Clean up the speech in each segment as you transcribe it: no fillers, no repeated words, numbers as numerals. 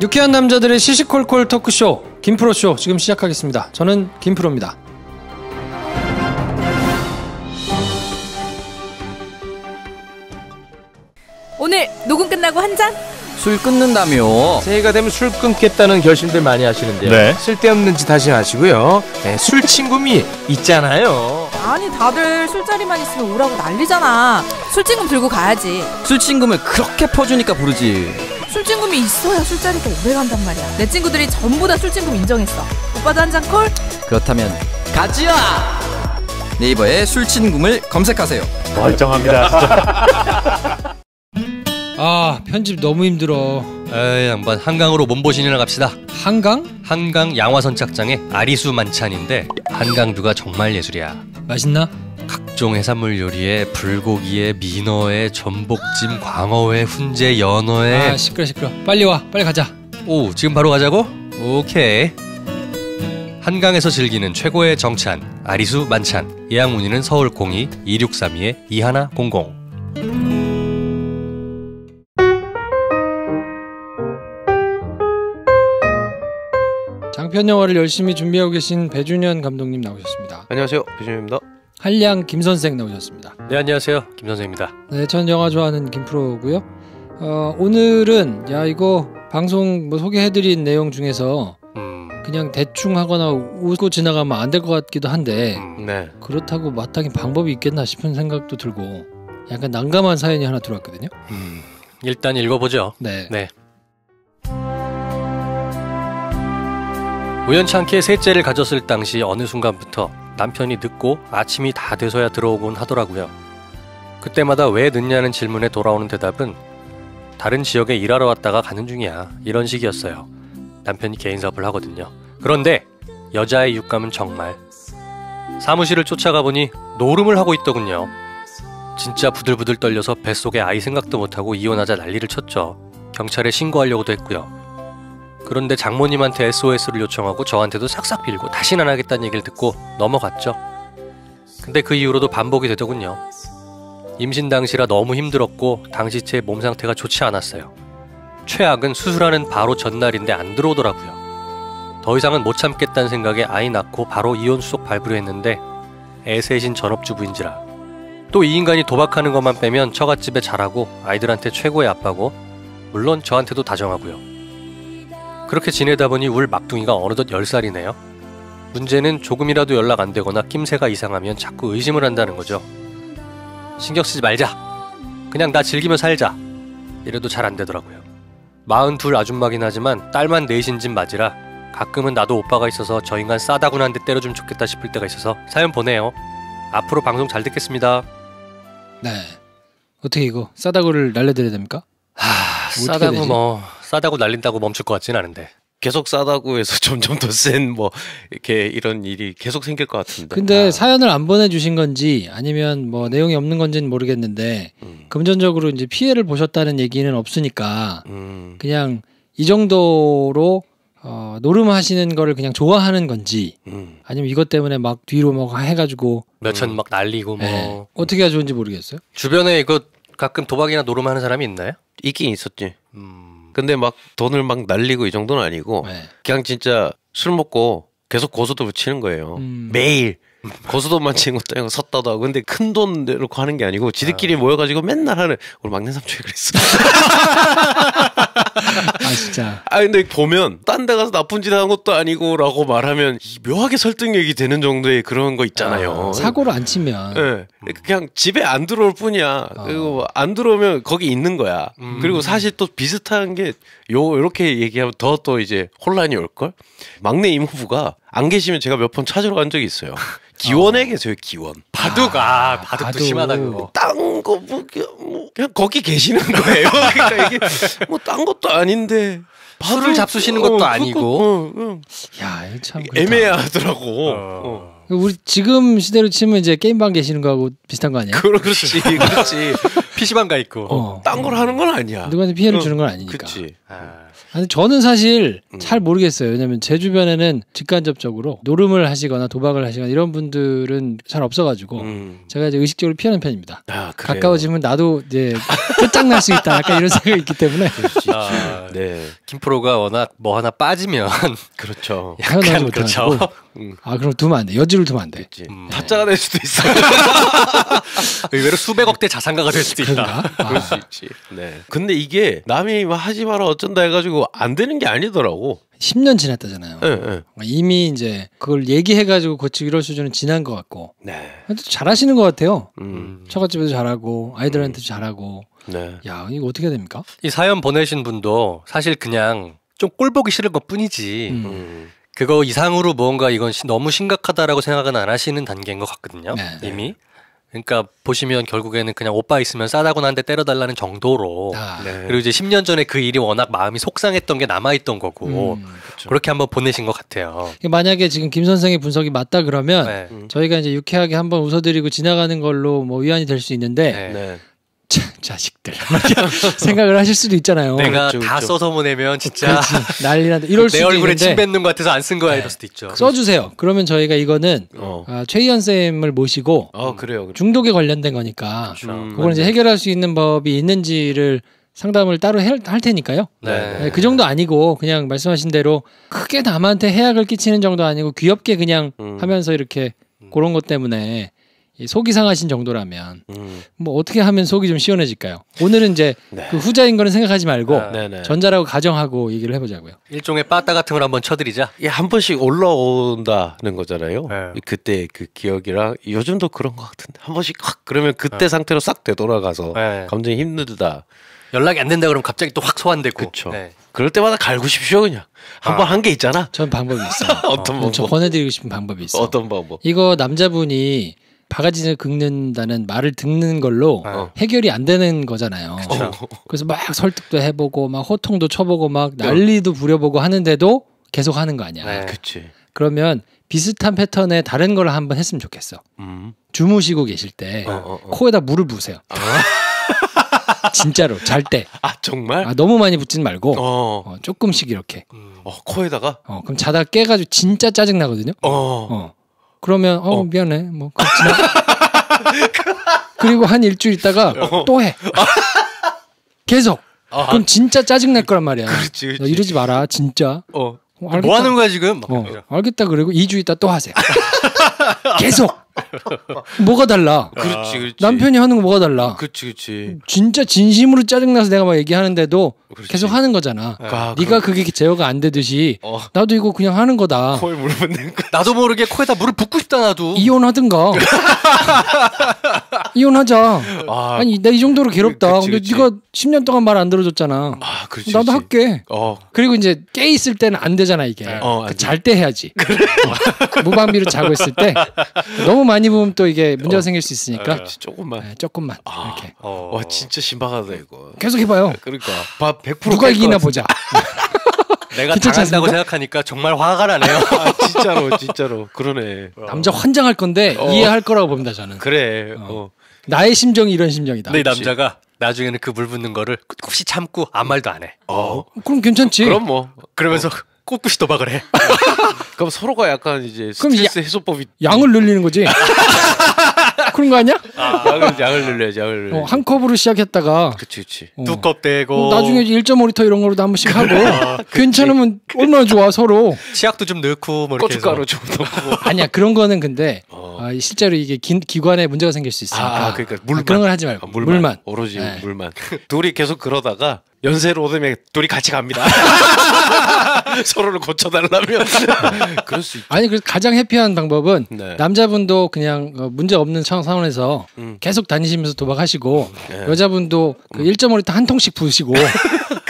유쾌한 남자들의 시시콜콜 토크쇼 김프로쇼 지금 시작하겠습니다. 저는 김프로입니다. 오늘 녹음 끝나고 한 잔? 술 끊는다며. 새해가 되면 술 끊겠다는 결심들 많이 하시는데요. 네. 쓸데없는 짓 하지 마시고요. 네, 술 친구미 있잖아요. 아니 다들 술자리만 있으면 오라고 난리잖아. 술친금 들고 가야지. 술친금을 그렇게 퍼주니까 부르지. 술친금이 있어야 술자리가 오래 간단 말이야. 내 친구들이 전부 다 술친금 인정했어. 오빠도 한 잔 콜? 그렇다면 가지야. 네이버에 술친금을 검색하세요. 멀쩡합니다 진짜. 아, 편집 너무 힘들어. 에이, 양반 한강으로 몸보신이나 갑시다. 한강? 한강 양화선착장에 아리수 만찬인데 한강뷰가 정말 예술이야. 맛있나? 각종 해산물 요리에 불고기에 민어에 전복찜 광어회 훈제 연어회. 아, 시끄러. 빨리 와, 빨리 가자. 오, 지금 바로 가자고? 오케이. 한강에서 즐기는 최고의 정찬 아리수 만찬. 예약 문의는 서울 02-2632-2100. 장편 영화를 열심히 준비하고 계신 배준현 감독님 나오셨습니다. 안녕하세요, 배준현입니다. 한량 김선생 나오셨습니다. 네, 안녕하세요, 김선생입니다. 네, 전 영화 좋아하는 김프로고요. 오늘은 이거 방송 소개해드린 내용 중에서 그냥 대충 하거나 웃고 지나가면 안 될 것 같기도 한데 네. 그렇다고 마땅히 방법이 있겠나 싶은 생각도 들고 약간 난감한 사연이 하나 들어왔거든요. 일단 읽어보죠. 네. 우연찮게 셋째를 가졌을 당시 어느 순간부터 남편이 늦고 아침이 다 돼서야 들어오곤 하더라고요. 그때마다 왜 늦냐는 질문에 돌아오는 대답은 다른 지역에 일하러 왔다가 가는 중이야, 이런 식이었어요. 남편이 개인 사업을 하거든요. 그런데 여자의 육감은 정말. 사무실을 쫓아가 보니 노름을 하고 있더군요. 진짜 부들부들 떨려서 뱃속에 아이 생각도 못하고 이혼하자 난리를 쳤죠. 경찰에 신고하려고도 했고요. 그런데 장모님한테 SOS를 요청하고 저한테도 싹싹 빌고 다시는 안 하겠다는 얘기를 듣고 넘어갔죠. 근데 그 이후로도 반복이 되더군요. 임신 당시라 너무 힘들었고 당시 제 몸 상태가 좋지 않았어요. 최악은 수술하는 바로 전날인데 안 들어오더라고요. 더 이상은 못 참겠다는 생각에 아이 낳고 바로 이혼 수속 밟으려 했는데 애 셋인 전업주부인지라. 또 이 인간이 도박하는 것만 빼면 처갓집에 잘하고 아이들한테 최고의 아빠고 물론 저한테도 다정하고요. 그렇게 지내다 보니 울 막둥이가 어느덧 10살이네요. 문제는 조금이라도 연락 안 되거나 낌새가 이상하면 자꾸 의심을 한다는 거죠. 신경 쓰지 말자. 그냥 나 즐기며 살자. 이래도 잘 안 되더라고요. 42 아줌마긴 하지만 딸만 넷인 집 맞이라 가끔은 나도 오빠가 있어서 저 인간 싸다구나 한 대 때려주면 좋겠다 싶을 때가 있어서 사연 보내요. 앞으로 방송 잘 듣겠습니다. 네. 어떻게 이거 싸다구를 날려드려야 됩니까? 싸다구 싸다구 날린다고 멈출 것 같진 않은데. 계속 싸다고 해서 점점 더 센 이렇게 이런 일이 계속 생길 것 같은데. 근데 사연을 안 보내주신 건지 아니면 내용이 없는 건지는 모르겠는데 금전적으로 이제 피해를 보셨다는 얘기는 없으니까 그냥 이 정도로 노름하시는 거를 그냥 좋아하는 건지 아니면 이것 때문에 막 뒤로 해가지고 몇천 막 날리고 네. 어떻게 해야 좋은지 모르겠어요. 주변에 이거 가끔 도박이나 노름하는 사람이 있나요? 있긴 있었지. 근데 막 돈을 막 날리고 이 정도는 아니고 그냥 진짜 술 먹고 계속 고소도 붙이는 거예요. 매일 고소도만 치는 것도 아니고 섰다도 하고. 근데 큰 돈 내놓고 하는 게 아니고 지들끼리 모여가지고 맨날 하는. 우리 막내 삼촌이 그랬어. 아 진짜. 근데 보면 딴 데 가서 나쁜 짓 한 것도 아니고 라고 말하면 묘하게 설득력이 되는 정도의 그런 거 있잖아요. 사고를 안 치면 네. 그냥 집에 안 들어올 뿐이야. 그리고 안 들어오면 거기 있는 거야. 그리고 사실 또 비슷한 게 요렇게 얘기하면 더 또 이제 혼란이 올걸? 막내 이모부가 안 계시면 제가 몇 번 찾으러 간 적이 있어요. 기원에 계세요, 기원. 바둑도 바둑. 심하다 그거. 딴 거 그냥 거기 계시는 거예요. 그러니까 이게 딴 것도 아닌데 술을 잡수시는 것도 아니고. 야, 참 애매하더라고. 우리 지금 시대로 치면 이제 게임방 계시는 거하고 비슷한 거 아니야? 그렇지. PC방 가 있고. 딴 걸 하는 건 아니야. 누구한테 피해를 주는 건 아니니까. 그렇지. 아니 저는 사실 잘 모르겠어요. 왜냐면 제 주변에는 직간접적으로 노름을 하시거나 도박을 하시거나 이런 분들은 잘 없어가지고 제가 이제 의식적으로 피하는 편입니다. 가까워지면 나도 이제 끝장날 수 있다. 약간 이런 생각이 있기 때문에. 네. 김프로가 워낙 뭐 하나 빠지면 그렇죠. 약간 그렇죠. 그럼 두면 안 돼. 여지를 두면 안 돼. 타짜가 될 수도 있어. 의외로 수백억대 자산가가 될 수도 있다. 그럴 수 있지. 네. 근데 이게 남이 하지 마라 어쩐다 해가지고 안 되는 게 아니더라고. 10년 지났다잖아요. 네. 이미 이제 그걸 얘기해가지고 고치고 이럴 수준은 지난 것 같고. 네. 잘하시는 것 같아요. 처갓집에도 잘하고 아이들한테도 잘하고. 네. 야, 이거 어떻게 해야 됩니까? 이 사연 보내신 분도 사실 그냥 좀 꼴보기 싫은 것 뿐이지. 그거 이상으로 뭔가 이건 너무 심각하다라고 생각은 안 하시는 단계인 것 같거든요. 네. 이미. 그러니까 보시면 결국에는 그냥 오빠 있으면 싸다고 나한테 때려달라는 정도로 네. 그리고 이제 10년 전에 그 일이 워낙 마음이 속상했던 게 남아있던 거고 그렇게 한번 보내신 것 같아요. 만약에 지금 김 선생의 분석이 맞다 그러면 저희가 이제 유쾌하게 한번 웃어드리고 지나가는 걸로 뭐 위안이 될 수 있는데 자식들 생각을 하실 수도 있잖아요. 내가 다 써서 보내면 진짜 난리난다. 이럴 수도 있는데 내 얼굴에 침 뱉는 것 같아서 안 쓴 거야 이럴 수도 있죠. 써주세요. 그러면 저희가 이거는 최희연 쌤을 모시고 그래요. 중독에 관련된 거니까 그걸 이제 해결할 수 있는 법이 있는지를 상담을 따로 할 테니까요. 네. 그 정도 아니고 그냥 말씀하신 대로 크게 남한테 해악을 끼치는 정도 아니고 귀엽게 그냥 하면서 이렇게 그런 것 때문에 속이 상하신 정도라면 뭐 어떻게 하면 속이 좀 시원해질까요? 오늘은 이제 그 후자인 거는 생각하지 말고 전자라고 가정하고 얘기를 해보자고요. 일종의 빠따 같은 걸 한번 쳐드리자. 한 번씩 올라온다는 거잖아요. 그때 그 기억이랑 요즘도 그런 것 같은데 한 번씩 확 그러면 그때 상태로 싹 되돌아가서 감정이 힘들다. 연락이 안 된다 그러면 갑자기 또 확 소환되고. 그렇죠. 그럴 때마다 갈고 싶으셔 그냥. 한 번 한 게 있잖아. 전 방법이 있어요. 어떤 방법? 저 권해드리고 싶은 방법이 있어요. 어떤 방법? 이거 남자분이 바가지를 긁는다는 말을 듣는 걸로 해결이 안 되는 거잖아요. 그래서 막 설득도 해보고 막 호통도 쳐보고 막 난리도 부려보고 하는데도 계속 하는 거 아니야. 그치. 그러면 비슷한 패턴의 다른 걸 한번 했으면 좋겠어. 주무시고 계실 때 코에다 물을 부으세요. 진짜로 잘 때. 정말? 너무 많이 붓진 말고 조금씩 이렇게. 코에다가? 그럼 자다가 깨가지고 진짜 짜증 나거든요. 그러면 미안해 뭐 그리고 한 일주일 있다가 또 해. 계속. 그럼 진짜 짜증 날 거란 말이야. 그렇지. 너 이러지 마라 진짜. 알겠다. 뭐 하는 거야 지금? 알겠다. 그리고 2주 있다 또 하세요. 계속. 뭐가 달라? 그렇지. 남편이 하는 거 뭐가 달라? 그렇지. 진짜 진심으로 짜증나서 내가 막 얘기하는데도 계속 하는 거잖아. 네가 그게 제어가 안 되듯이 나도 이거 그냥 하는 거다. 코에 물 붓는 거. 나도 모르게 코에다 물을 붓고 싶다 나도. 이혼하든가. 이혼하자. 아니 나 이 정도로 괴롭다. 근데 네가 10년 동안 말 안 들어줬잖아. 그렇지. 나도 할게. 그리고 이제 깨 있을 때는 안 되잖아 이게. 잘 때 해야지. 무방비로 자고 있을 때 너무 많이 보면 또 이게 문제가 생길 수 있으니까 조금만. 조금만 이렇게. 와 진짜 신박하다 이거. 계속 해봐요. 그러니까 100% 누가 이기나 보자. 내가 당한다고 생각하니까 정말 화가 나네요. 진짜로 그러네. 남자 환장할 건데 이해할 거라고 봅니다 저는. 그래. 나의 심정이 이런 심정이다. 근데 남자가 나중에는 그 물 붓는 거를 꿋꿋이 참고 아무 말도 안 해. 그럼 괜찮지. 그럼 뭐 그러면서 꿋꿋이 도박을 해. 그럼 서로가 약간 이제 스트레스 해소법이 양을 늘리는 거지. 그런 거 아니야? 양을 늘려야지. 한 컵으로 시작했다가 그치. 두 컵 되고 나중에 1.5리터 이런 거로도 한 번씩 하고 괜찮으면 얼마나 좋아 서로. 치약도 좀 넣고 뭐 이렇게 고춧가루 좀 넣고. 아니야 그런 거는 근데 실제로 이게 기관에 문제가 생길 수 있으니까 그러니까 물만. 그런 걸 하지 말고 물만. 오로지 물만. 둘이 계속 그러다가 연세로 오되면 둘이 같이 갑니다. 서로를 고쳐달라면. 그럴 수 있죠. 아니 그래서 가장 해피한 방법은 남자분도 그냥 문제 없는 상황에서 계속 다니시면서 도박하시고 여자분도 그 1.5리터 한 통씩 부으시고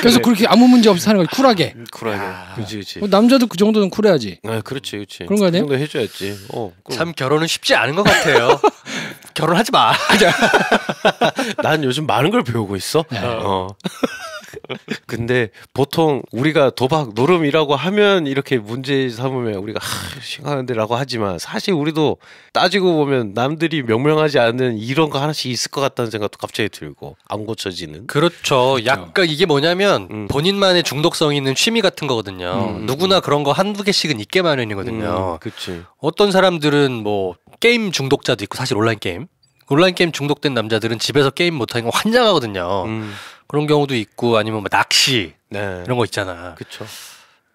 계속 그렇게 아무 문제 없이 사는 거지. 쿨하게. 그렇지. 남자도 그 정도는 쿨해야지. 그렇지. 그런 거 아니에요? 그 정도 해줘야지. 참 결혼은 쉽지 않은 것 같아요. 결혼하지 마. 난 요즘 많은 걸 배우고 있어. 근데 보통 우리가 도박 노름이라고 하면 이렇게 문제 삼으면 우리가 심각한데라고 하지만 사실 우리도 따지고 보면 남들이 명명하지 않은 이런 거 하나씩 있을 것 같다는 생각도 갑자기 들고 안 고쳐지는. 그렇죠. 약간 이게 뭐냐면 본인만의 중독성 있는 취미 같은 거거든요. 누구나 그런 거 한두 개씩은 있게 마련이거든요. 그치. 어떤 사람들은 뭐 게임 중독자도 있고 사실 온라인 게임 중독된 남자들은 집에서 게임 못하는 거 환장하거든요. 그런 경우도 있고 아니면 뭐 낚시 네. 이런 거 있잖아. 그렇죠.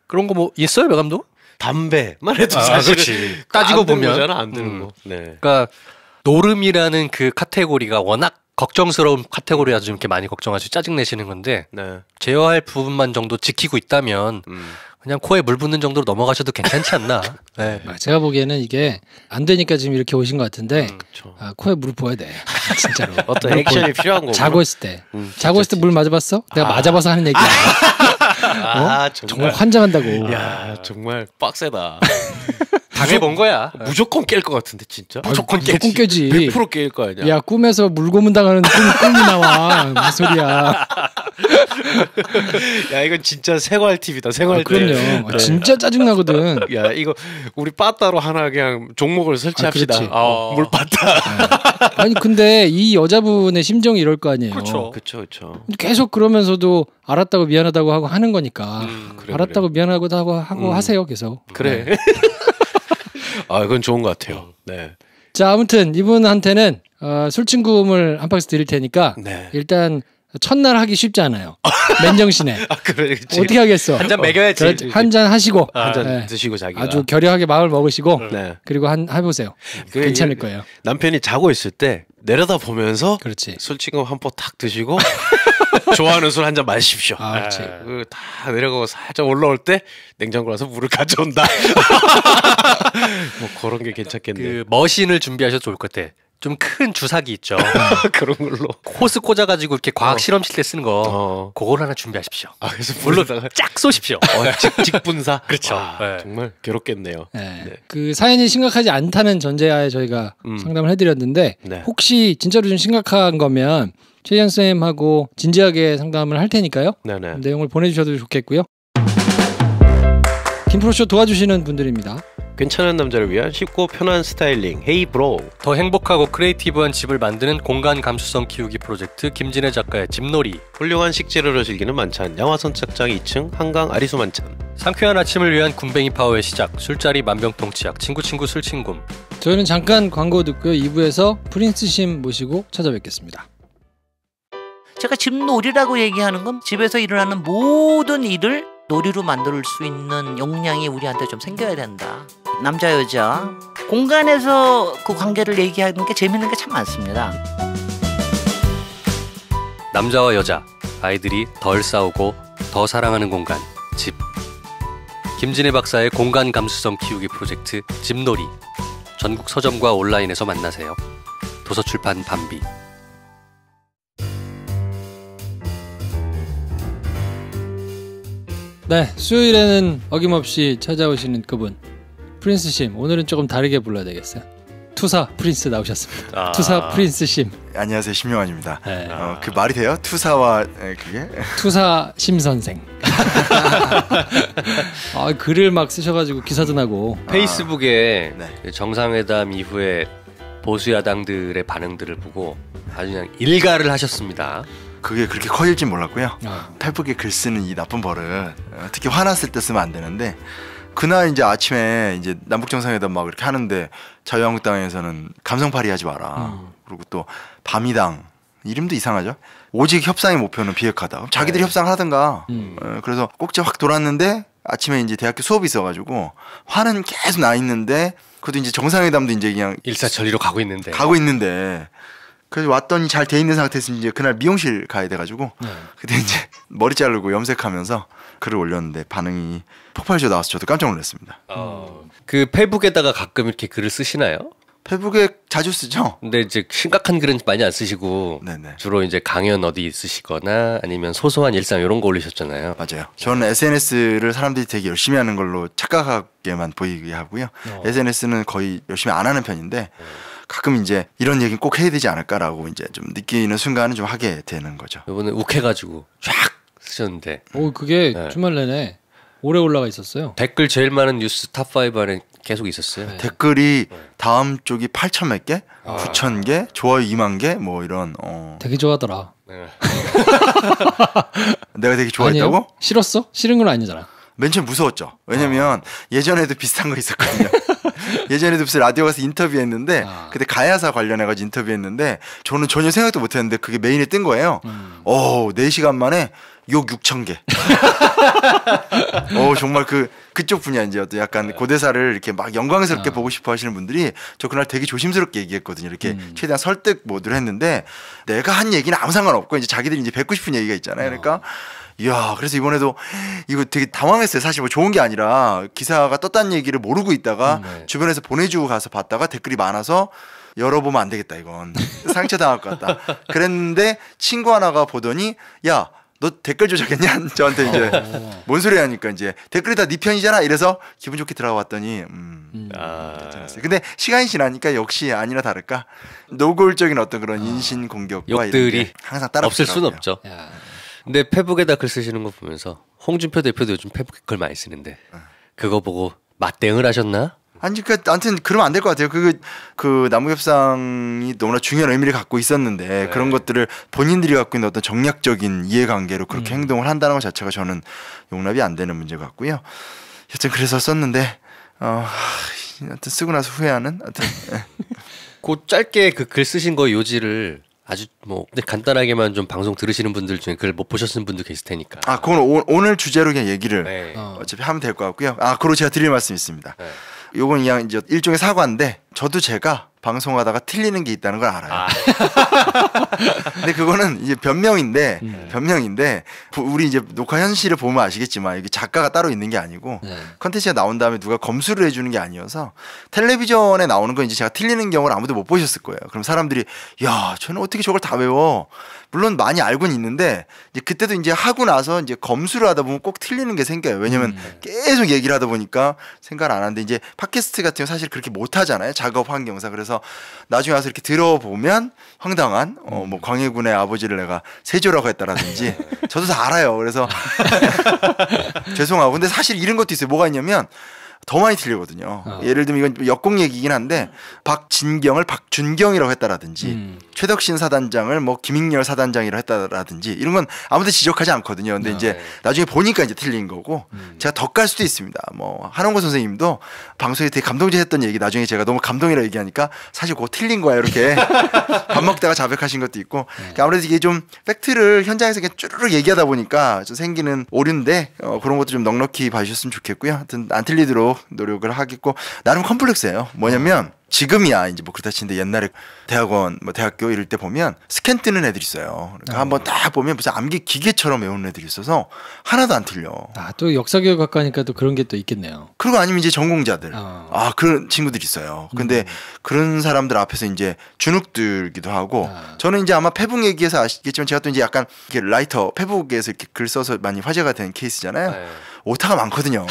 그런 거 뭐 있어요, 배 감독? 담배만 해도 사실 따지고 보면 안 드는 거. 네. 그러니까 노름이라는 그 카테고리가 워낙 걱정스러운 카테고리라서 좀 이렇게 많이 걱정하시고 짜증 내시는 건데 네. 제어할 부분만 정도 지키고 있다면 그냥 코에 물 붓는 정도로 넘어가셔도 괜찮지 않나. 네. 제가 보기에는 이게 안 되니까 지금 이렇게 오신 것 같은데 그렇죠. 코에 물을 부어야 돼. 진짜로. 어떤 액션이 필요한 거고. 자고 있을 때. 자고 있을 때 물 맞아봤어? 내가 맞아봐서 하는 얘기야. 정말 환장한다고. 야 정말 빡세다. 당해본 거야. 무조건 깰 것 같은데 진짜. 무조건 깨지. 100% 깰 거 아니야. 야 꿈에서 물고문 당하는 꿈이 나와. 무슨 소리야. 야 이건 진짜 생활 팁이다. 생활 팁. 그럼요. 네. 진짜 짜증 나거든. 야 이거 우리 빠따로 하나 그냥 종목을 설치합시다. 물 빠따. 아니 근데 이 여자분의 심정이 이럴 거 아니에요. 그렇죠. 그렇죠. 계속 그러면서도 알았다고 미안하다고 하고 하는 거니까. 알았다고 미안하다고 하고 하세요 계속. 그래. 네. 아 이건 좋은 것 같아요. 네. 자 아무튼 이분한테는 술친구음을 한 박스 드릴 테니까 네. 일단 첫날 하기 쉽지 않아요. 맨정신에. 그래. 어떻게 하겠어? 한 잔 먹여야지. 한 잔 하시고 한 잔 네. 드시고 자기가 아주 결여하게 마음을 먹으시고 네. 그리고 해보세요. 괜찮을 거예요. 남편이 자고 있을 때 내려다 보면서 그렇지. 술친구 한 포 탁 드시고 좋아하는 술 한 잔 마십시오. 그렇지. 다 내려가고 살짝 올라올 때 냉장고 가서 물을 가져온다. 뭐 그런 게 괜찮겠네. 그 머신을 준비하셔도 좋을 것 같아. 좀 큰 주사기 있죠. 그런 걸로 호스 꽂아가지고 이렇게 과학 실험실 때 쓰는 거 그걸 하나 준비하십시오. 그래서 물로 쫙 쏘십시오. 직분사. 그렇죠. 네. 정말 괴롭겠네요. 네. 네. 그 사연이 심각하지 않다는 전제하에 저희가 상담을 해드렸는데 네. 혹시 진짜로 좀 심각한 거면 최희연 쌤하고 진지하게 상담을 할 테니까요. 네네. 내용을 보내주셔도 좋겠고요. 김프로쇼 도와주시는 분들입니다. 괜찮은 남자를 위한 쉽고 편한 스타일링 헤이 브로우. 더 행복하고 크리에이티브한 집을 만드는 공간 감수성 키우기 프로젝트 김진애 작가의 집놀이. 훌륭한 식재료를 즐기는 만찬 양화선착장 2층 한강 아리수 만찬. 상쾌한 아침을 위한 군뱅이 파워의 시작 술자리 만병통치약 친구 술친굼. 저희는 잠깐 광고 듣고요. 2부에서 프린스심 모시고 찾아뵙겠습니다. 제가 집놀이라고 얘기하는 건 집에서 일어나는 모든 일을 놀이로 만들 수 있는 역량이 우리한테 좀 생겨야 된다. 남자 여자 공간에서 그 관계를 얘기하는 게 재밌는 게 참 많습니다. 남자와 여자 아이들이 덜 싸우고 더 사랑하는 공간 집. 김진애 박사의 공간 감수성 키우기 프로젝트 집놀이. 전국 서점과 온라인에서 만나세요. 도서출판 밤비. 네, 수요일에는 어김없이 찾아오시는 그분 프린스심. 오늘은 조금 다르게 불러야 되겠어요. 투사 프린스 나오셨습니다. 투사 프린스심. 안녕하세요, 심용환입니다. 네. 그 말이 돼요? 투사와 그게? 투사 심 선생. 글을 막 쓰셔가지고 기사도 나고. 페이스북에 네. 정상회담 이후에 보수 야당들의 반응들을 보고 아주 그냥 일가를 하셨습니다. 그게 그렇게 커질진 몰랐고요. 페북에 글 쓰는 이 나쁜 버릇, 특히 화났을 때 쓰면 안 되는데 그날 이제 아침에 이제 남북 정상회담 막 이렇게 하는데 자유한국당에서는 감성팔이 하지 마라. 그리고 또 밤이당 이름도 이상하죠. 오직 협상의 목표는 비핵화다. 그럼 자기들이 협상하든가. 그래서 꼭지 확 돌았는데 아침에 이제 대학교 수업이 있어가지고 화는 계속 나 있는데 그래도 이제 정상회담도 이제 그냥 일사천리로 가고 있는데 그래서 왔더니 잘 돼 있는 상태에서 이제 그날 미용실 가야 돼가지고 그때 이제 머리 자르고 염색하면서 글을 올렸는데 반응이 폭발적으로 나와서 저도 깜짝 놀랐습니다. 그 페북에다가 가끔 이렇게 글을 쓰시나요? 페북에 자주 쓰죠. 근데 이제 심각한 글은 많이 안 쓰시고 네네. 주로 이제 강연 어디 있으시거나 아니면 소소한 일상 이런 거 올리셨잖아요. 맞아요. 저는 SNS를 사람들이 되게 열심히 하는 걸로 착각하게만 보이게 하고요. SNS는 거의 열심히 안 하는 편인데 가끔 이제 이런 얘기는 꼭 해야 되지 않을까라고 이제 좀 느끼는 순간은 좀 하게 되는 거죠. 이번에 욱해가지고 쫙 쓰셨는데. 오 그게 주말 내내 오래 올라가 있었어요. 댓글 제일 많은 뉴스 탑5 안에 계속 있었어요. 네. 댓글이 다음 쪽이 8천 몇 개, 9천 개, 좋아요 2만 개, 뭐 이런. 되게 좋아하더라. 네. 내가 되게 좋아했다고? 아니에요? 싫었어? 싫은 건 아니잖아. 맨 처음 무서웠죠. 왜냐면 예전에도 비슷한 거 있었거든요. 예전에도 무슨 라디오 가서 인터뷰했는데 그때 가야사 관련해가지고 인터뷰했는데 저는 전혀 생각도 못했는데 그게 메인에 뜬 거예요. 4시간 만에 욕 6천 개. 정말 그쪽 분야 이제 어떤 약간 고대사를 이렇게 막 영광스럽게 보고 싶어 하시는 분들이 저 그날 되게 조심스럽게 얘기했거든요. 이렇게 최대한 설득 모드로 했는데 내가 한 얘기는 아무 상관없고 이제 자기들이 이제 뱉고 싶은 얘기가 있잖아요. 그러니까 이야, 그래서 이번에도 이거 되게 당황했어요. 사실 뭐 좋은 게 아니라 기사가 떴다는 얘기를 모르고 있다가 주변에서 보내주고 가서 봤다가 댓글이 많아서 열어보면 안 되겠다 이건 상처당할 것 같다. 그랬는데 친구 하나가 보더니 야, 너 댓글 조작했냐? 저한테 이제 뭔 소리 하니까 이제 댓글이 다 네 편이잖아. 이래서 기분 좋게 들어가 봤더니 괜찮았어요. 근데 시간이 지나니까 역시 아니나 다를까 노골적인 어떤 그런 인신 공격과 욕들이 항상 따라 없을 수는 없죠. 야. 근데 페북에다 글 쓰시는 거 보면서 홍준표 대표도 요즘 페북에 글 많이 쓰는데 그거 보고 맞대응을 하셨나? 아니, 그러니까 아무튼 그러면 안 될 것 같아요. 그 남북협상이 너무나 중요한 의미를 갖고 있었는데 그런 것들을 본인들이 갖고 있는 어떤 정략적인 이해관계로 그렇게 행동을 한다는 것 자체가 저는 용납이 안 되는 문제 같고요. 여튼 그래서 썼는데 하여튼 쓰고 나서 후회하는. 하여튼 그 짧게 그 글 쓰신 거 요지를 아주 뭐 간단하게만 좀 방송 들으시는 분들 중에 그걸 못 보셨는 분도 계실 테니까. 그건 오늘 주제로 그냥 얘기를 어차피 하면 될 것 같고요. 그리고 제가 드릴 말씀이 있습니다. 요건 그냥 이제 일종의 사과인데 저도 제가 방송하다가 틀리는 게 있다는 걸 알아요. 근데 그거는 이제 변명인데 우리 이제 녹화 현실을 보면 아시겠지만 이게 작가가 따로 있는 게 아니고 컨텐츠가 나온 다음에 누가 검수를 해주는 게 아니어서 텔레비전에 나오는 건 이제 제가 틀리는 경우를 아무도 못 보셨을 거예요. 그럼 사람들이 야, 쟤는 어떻게 저걸 다 외워? 물론 많이 알고는 있는데 이제 그때도 이제 하고 나서 이제 검수를 하다 보면 꼭 틀리는 게 생겨요. 왜냐면 계속 얘기를 하다 보니까 생각을 안 하는데 이제 팟캐스트 같은 거 사실 그렇게 못 하잖아요. 작업 환경상. 그래서 나중에 와서 이렇게 들어보면 황당한 뭐 광해군의 아버지를 내가 세조라고 했다라든지 저도 다 알아요. 그래서 죄송하고 근데 사실 이런 것도 있어요. 뭐가 있냐면 더 많이 틀리거든요. 예를 들면 이건 역공 얘기긴 한데 박진경을 박준경이라고 했다라든지 최덕신 사단장을 뭐 김익렬 사단장이라고 했다라든지 이런 건 아무도 지적하지 않거든요. 근데 이제 나중에 보니까 이제 틀린 거고 제가 덧갈 수도 있습니다. 뭐 한원고 선생님도 방송에 되게 감동적이었던 얘기 나중에 제가 너무 감동이라고 얘기하니까 사실 그거 틀린 거야 이렇게 밥 먹다가 자백하신 것도 있고 아무래도 이게 좀 팩트를 현장에서 그냥 쭈르륵 얘기하다 보니까 좀 생기는 오류인데 그런 것도 좀 넉넉히 봐주셨으면 좋겠고요. 하여튼 안 틀리도록 노력을 하겠고 나름 컴플렉스예요. 뭐냐면 지금이야 이제 뭐 그렇다 치는데 옛날에 대학원 뭐 대학교 이럴 때 보면 스캔 뜨는 애들이 있어요. 그러니까 한번 딱 보면 무슨 암기 기계처럼 외우는 애들이 있어서 하나도 안 틀려. 또 역사교육 학과니까 또 그런 게 또 있겠네요. 그리고 아니면 이제 전공자들 그런 친구들이 있어요. 근데 그런 사람들 앞에서 이제 주눅들기도 하고 저는 이제 아마 페북 얘기에서 아시겠지만 제가 또 이제 약간 이렇게 라이터 페북에서 이렇게 글 써서 많이 화제가 된 케이스잖아요. 오타가 많거든요.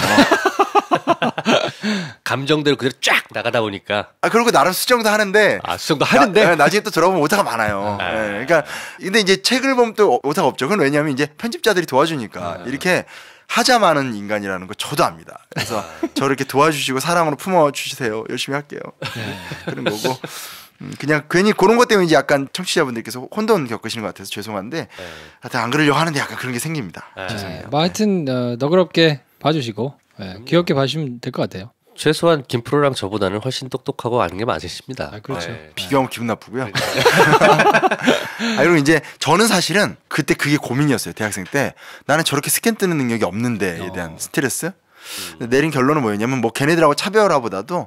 감정대로 그대로 쫙 나가다 보니까 그리고 나름 수정도 하는데 수정도 하는데 나중에 또 들어보면 오타가 많아요. 그러니까 근데 이제 책을 보면 또 오타가 없죠. 그건 왜냐하면 이제 편집자들이 도와주니까 이렇게 하자마는 인간이라는 거 저도 압니다. 그래서 저를 이렇게 도와주시고 사랑으로 품어주세요. 열심히 할게요. 그런 거고 그냥 괜히 그런 것 때문에 이제 약간 청취자분들께서 혼돈 겪으시는 것 같아서 죄송한데 하여튼 안 그러려고 하는데 약간 그런 게 생깁니다. 죄송해요. 뭐 하여튼 너그럽게 봐주시고 귀엽게 봐주시면 될 것 같아요. 최소한 김프로랑 저보다는 훨씬 똑똑하고 아는 게 맞으십니다. 그렇죠. 비교하면 기분 나쁘고요. 그리고 이제 저는 사실은 그때 그게 고민이었어요. 대학생 때 나는 저렇게 스캔 뜨는 능력이 없는데에 대한 스트레스. 내린 결론은 뭐였냐면 뭐 걔네들하고 차별화보다도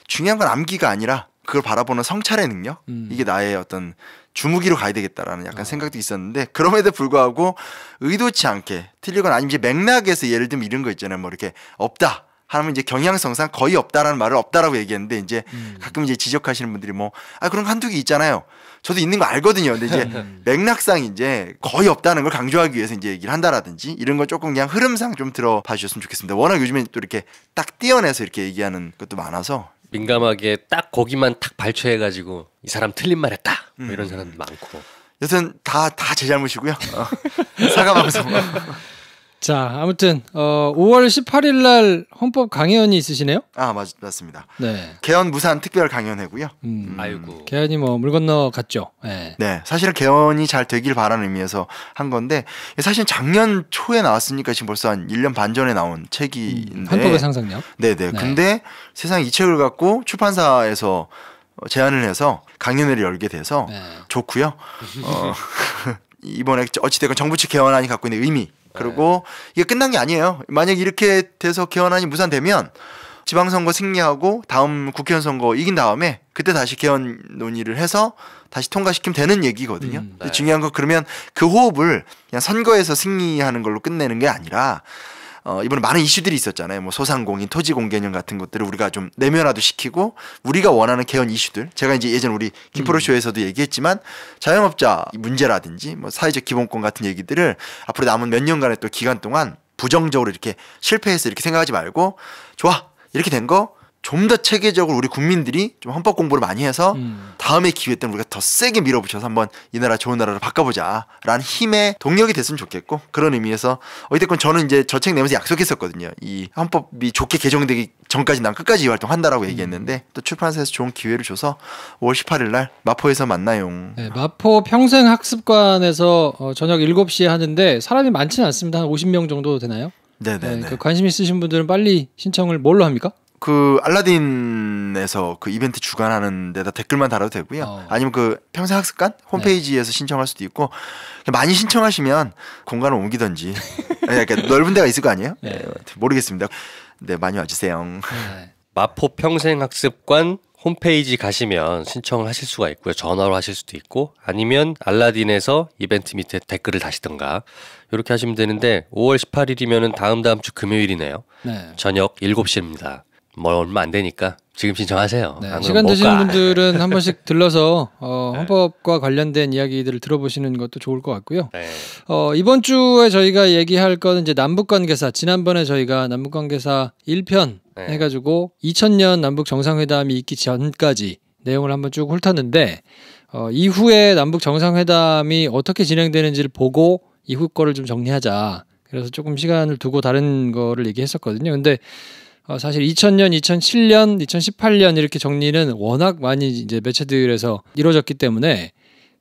중요한 건 암기가 아니라 그걸 바라보는 성찰의 능력 이게 나의 어떤 주무기로 가야 되겠다라는 약간 생각도 있었는데 그럼에도 불구하고 의도치 않게 틀리거나 아니면 이제 맥락에서 예를 들면 이런 거 있잖아요. 뭐 이렇게 없다 하면 이제 경향성상 거의 없다라는 말을 없다라고 얘기했는데 이제 가끔 이제 지적하시는 분들이 뭐 그런 거 한두 개 있잖아요. 저도 있는 거 알거든요. 근데 이제 맥락상 이제 거의 없다는 걸 강조하기 위해서 이제 얘기를 한다라든지 이런 걸 조금 그냥 흐름상 좀 들어봐 주셨으면 좋겠습니다. 워낙 요즘에 또 이렇게 딱 띄어내서 이렇게 얘기하는 것도 많아서 민감하게 딱 거기만 탁 발췌해가지고 이 사람 틀린 말 했다 뭐 이런 사람도 많고 여튼 다 제 잘못이고요. 사과 방송. 자, 아무튼 5월 18일 날 헌법 강연이 있으시네요? 맞습니다. 네. 개헌 무산 특별 강연회고요. 아이고. 개헌이 뭐 물 건너 갔죠. 네. 네, 사실은 개헌이 잘 되길 바라는 의미에서 한 건데 사실 작년 초에 나왔으니까 지금 벌써 한 1년 반 전에 나온 책인데 헌법의 상상력. 네네. 네. 근데 세상에 이 책을 갖고 출판사에서 제안을 해서 강연회를 열게 돼서 좋고요. 이번에 어찌됐건 정부 측 개헌안이 갖고 있는 의미 그리고 이게 끝난 게 아니에요. 만약 이렇게 돼서 개헌안이 무산되면 지방선거 승리하고 다음 국회의원 선거 이긴 다음에 그때 다시 개헌 논의를 해서 다시 통과시키면 되는 얘기거든요. 근데 중요한 건 그러면 그 호흡을 그냥 선거에서 승리하는 걸로 끝내는 게 아니라 이번에 많은 이슈들이 있었잖아요. 뭐 소상공인, 토지공개념 같은 것들을 우리가 좀 내면화도 시키고 우리가 원하는 개헌 이슈들. 제가 이제 예전 우리 김프로쇼에서도 얘기했지만 자영업자 문제라든지 뭐 사회적 기본권 같은 얘기들을 앞으로 남은 몇 년간의 또 기간 동안 부정적으로 이렇게 실패해서 이렇게 생각하지 말고 좋아 이렇게 된 거 좀 더 체계적으로 우리 국민들이 좀 헌법 공부를 많이 해서 다음에 기회 때는 우리가 더 세게 밀어붙여서 한번 이 나라 좋은 나라로 바꿔보자라는 힘의 동력이 됐으면 좋겠고 그런 의미에서 어쨌든 저는 이제 저 책 내면서 약속했었거든요. 이 헌법이 좋게 개정되기 전까지 난 끝까지 이 활동한다라고 얘기했는데 또 출판사에서 좋은 기회를 줘서 5월 18일 날 마포에서 만나요. 네, 마포 평생학습관에서 저녁 7시에 하는데 사람이 많지는 않습니다. 한 50명 정도 되나요? 네네. 그 관심 있으신 분들은 빨리 신청을 뭘로 합니까? 그 알라딘에서 그 이벤트 주관하는 데다 댓글만 달아도 되고요. 아니면 그 평생학습관 홈페이지에서 신청할 수도 있고 많이 신청하시면 공간을 옮기든지 그러니까 넓은 데가 있을 거 아니에요? 모르겠습니다. 네, 많이 와주세요. 마포 평생학습관 홈페이지 가시면 신청을 하실 수가 있고요. 전화로 하실 수도 있고 아니면 알라딘에서 이벤트 밑에 댓글을 다시든가 이렇게 하시면 되는데 5월 18일이면은 다음 주 금요일이네요. 저녁 7시입니다. 뭐 얼마 안 되니까 지금 신청하세요. 시간 되시는 분들은 한 번씩 들러서 헌법과 관련된 이야기들을 들어보시는 것도 좋을 것 같고요. 이번 주에 저희가 얘기할 거는 이제 남북관계사 지난번에 저희가 남북관계사 1편 해가지고 2000년 남북 정상회담이 있기 전까지 내용을 한번 쭉 훑었는데 이후에 남북 정상회담이 어떻게 진행되는지를 보고 이후 거를 좀 정리하자. 그래서 조금 시간을 두고 다른 거를 얘기했었거든요. 근데 사실 2000년, 2007년, 2018년 이렇게 정리는 워낙 많이 이제 매체들에서 이루어졌기 때문에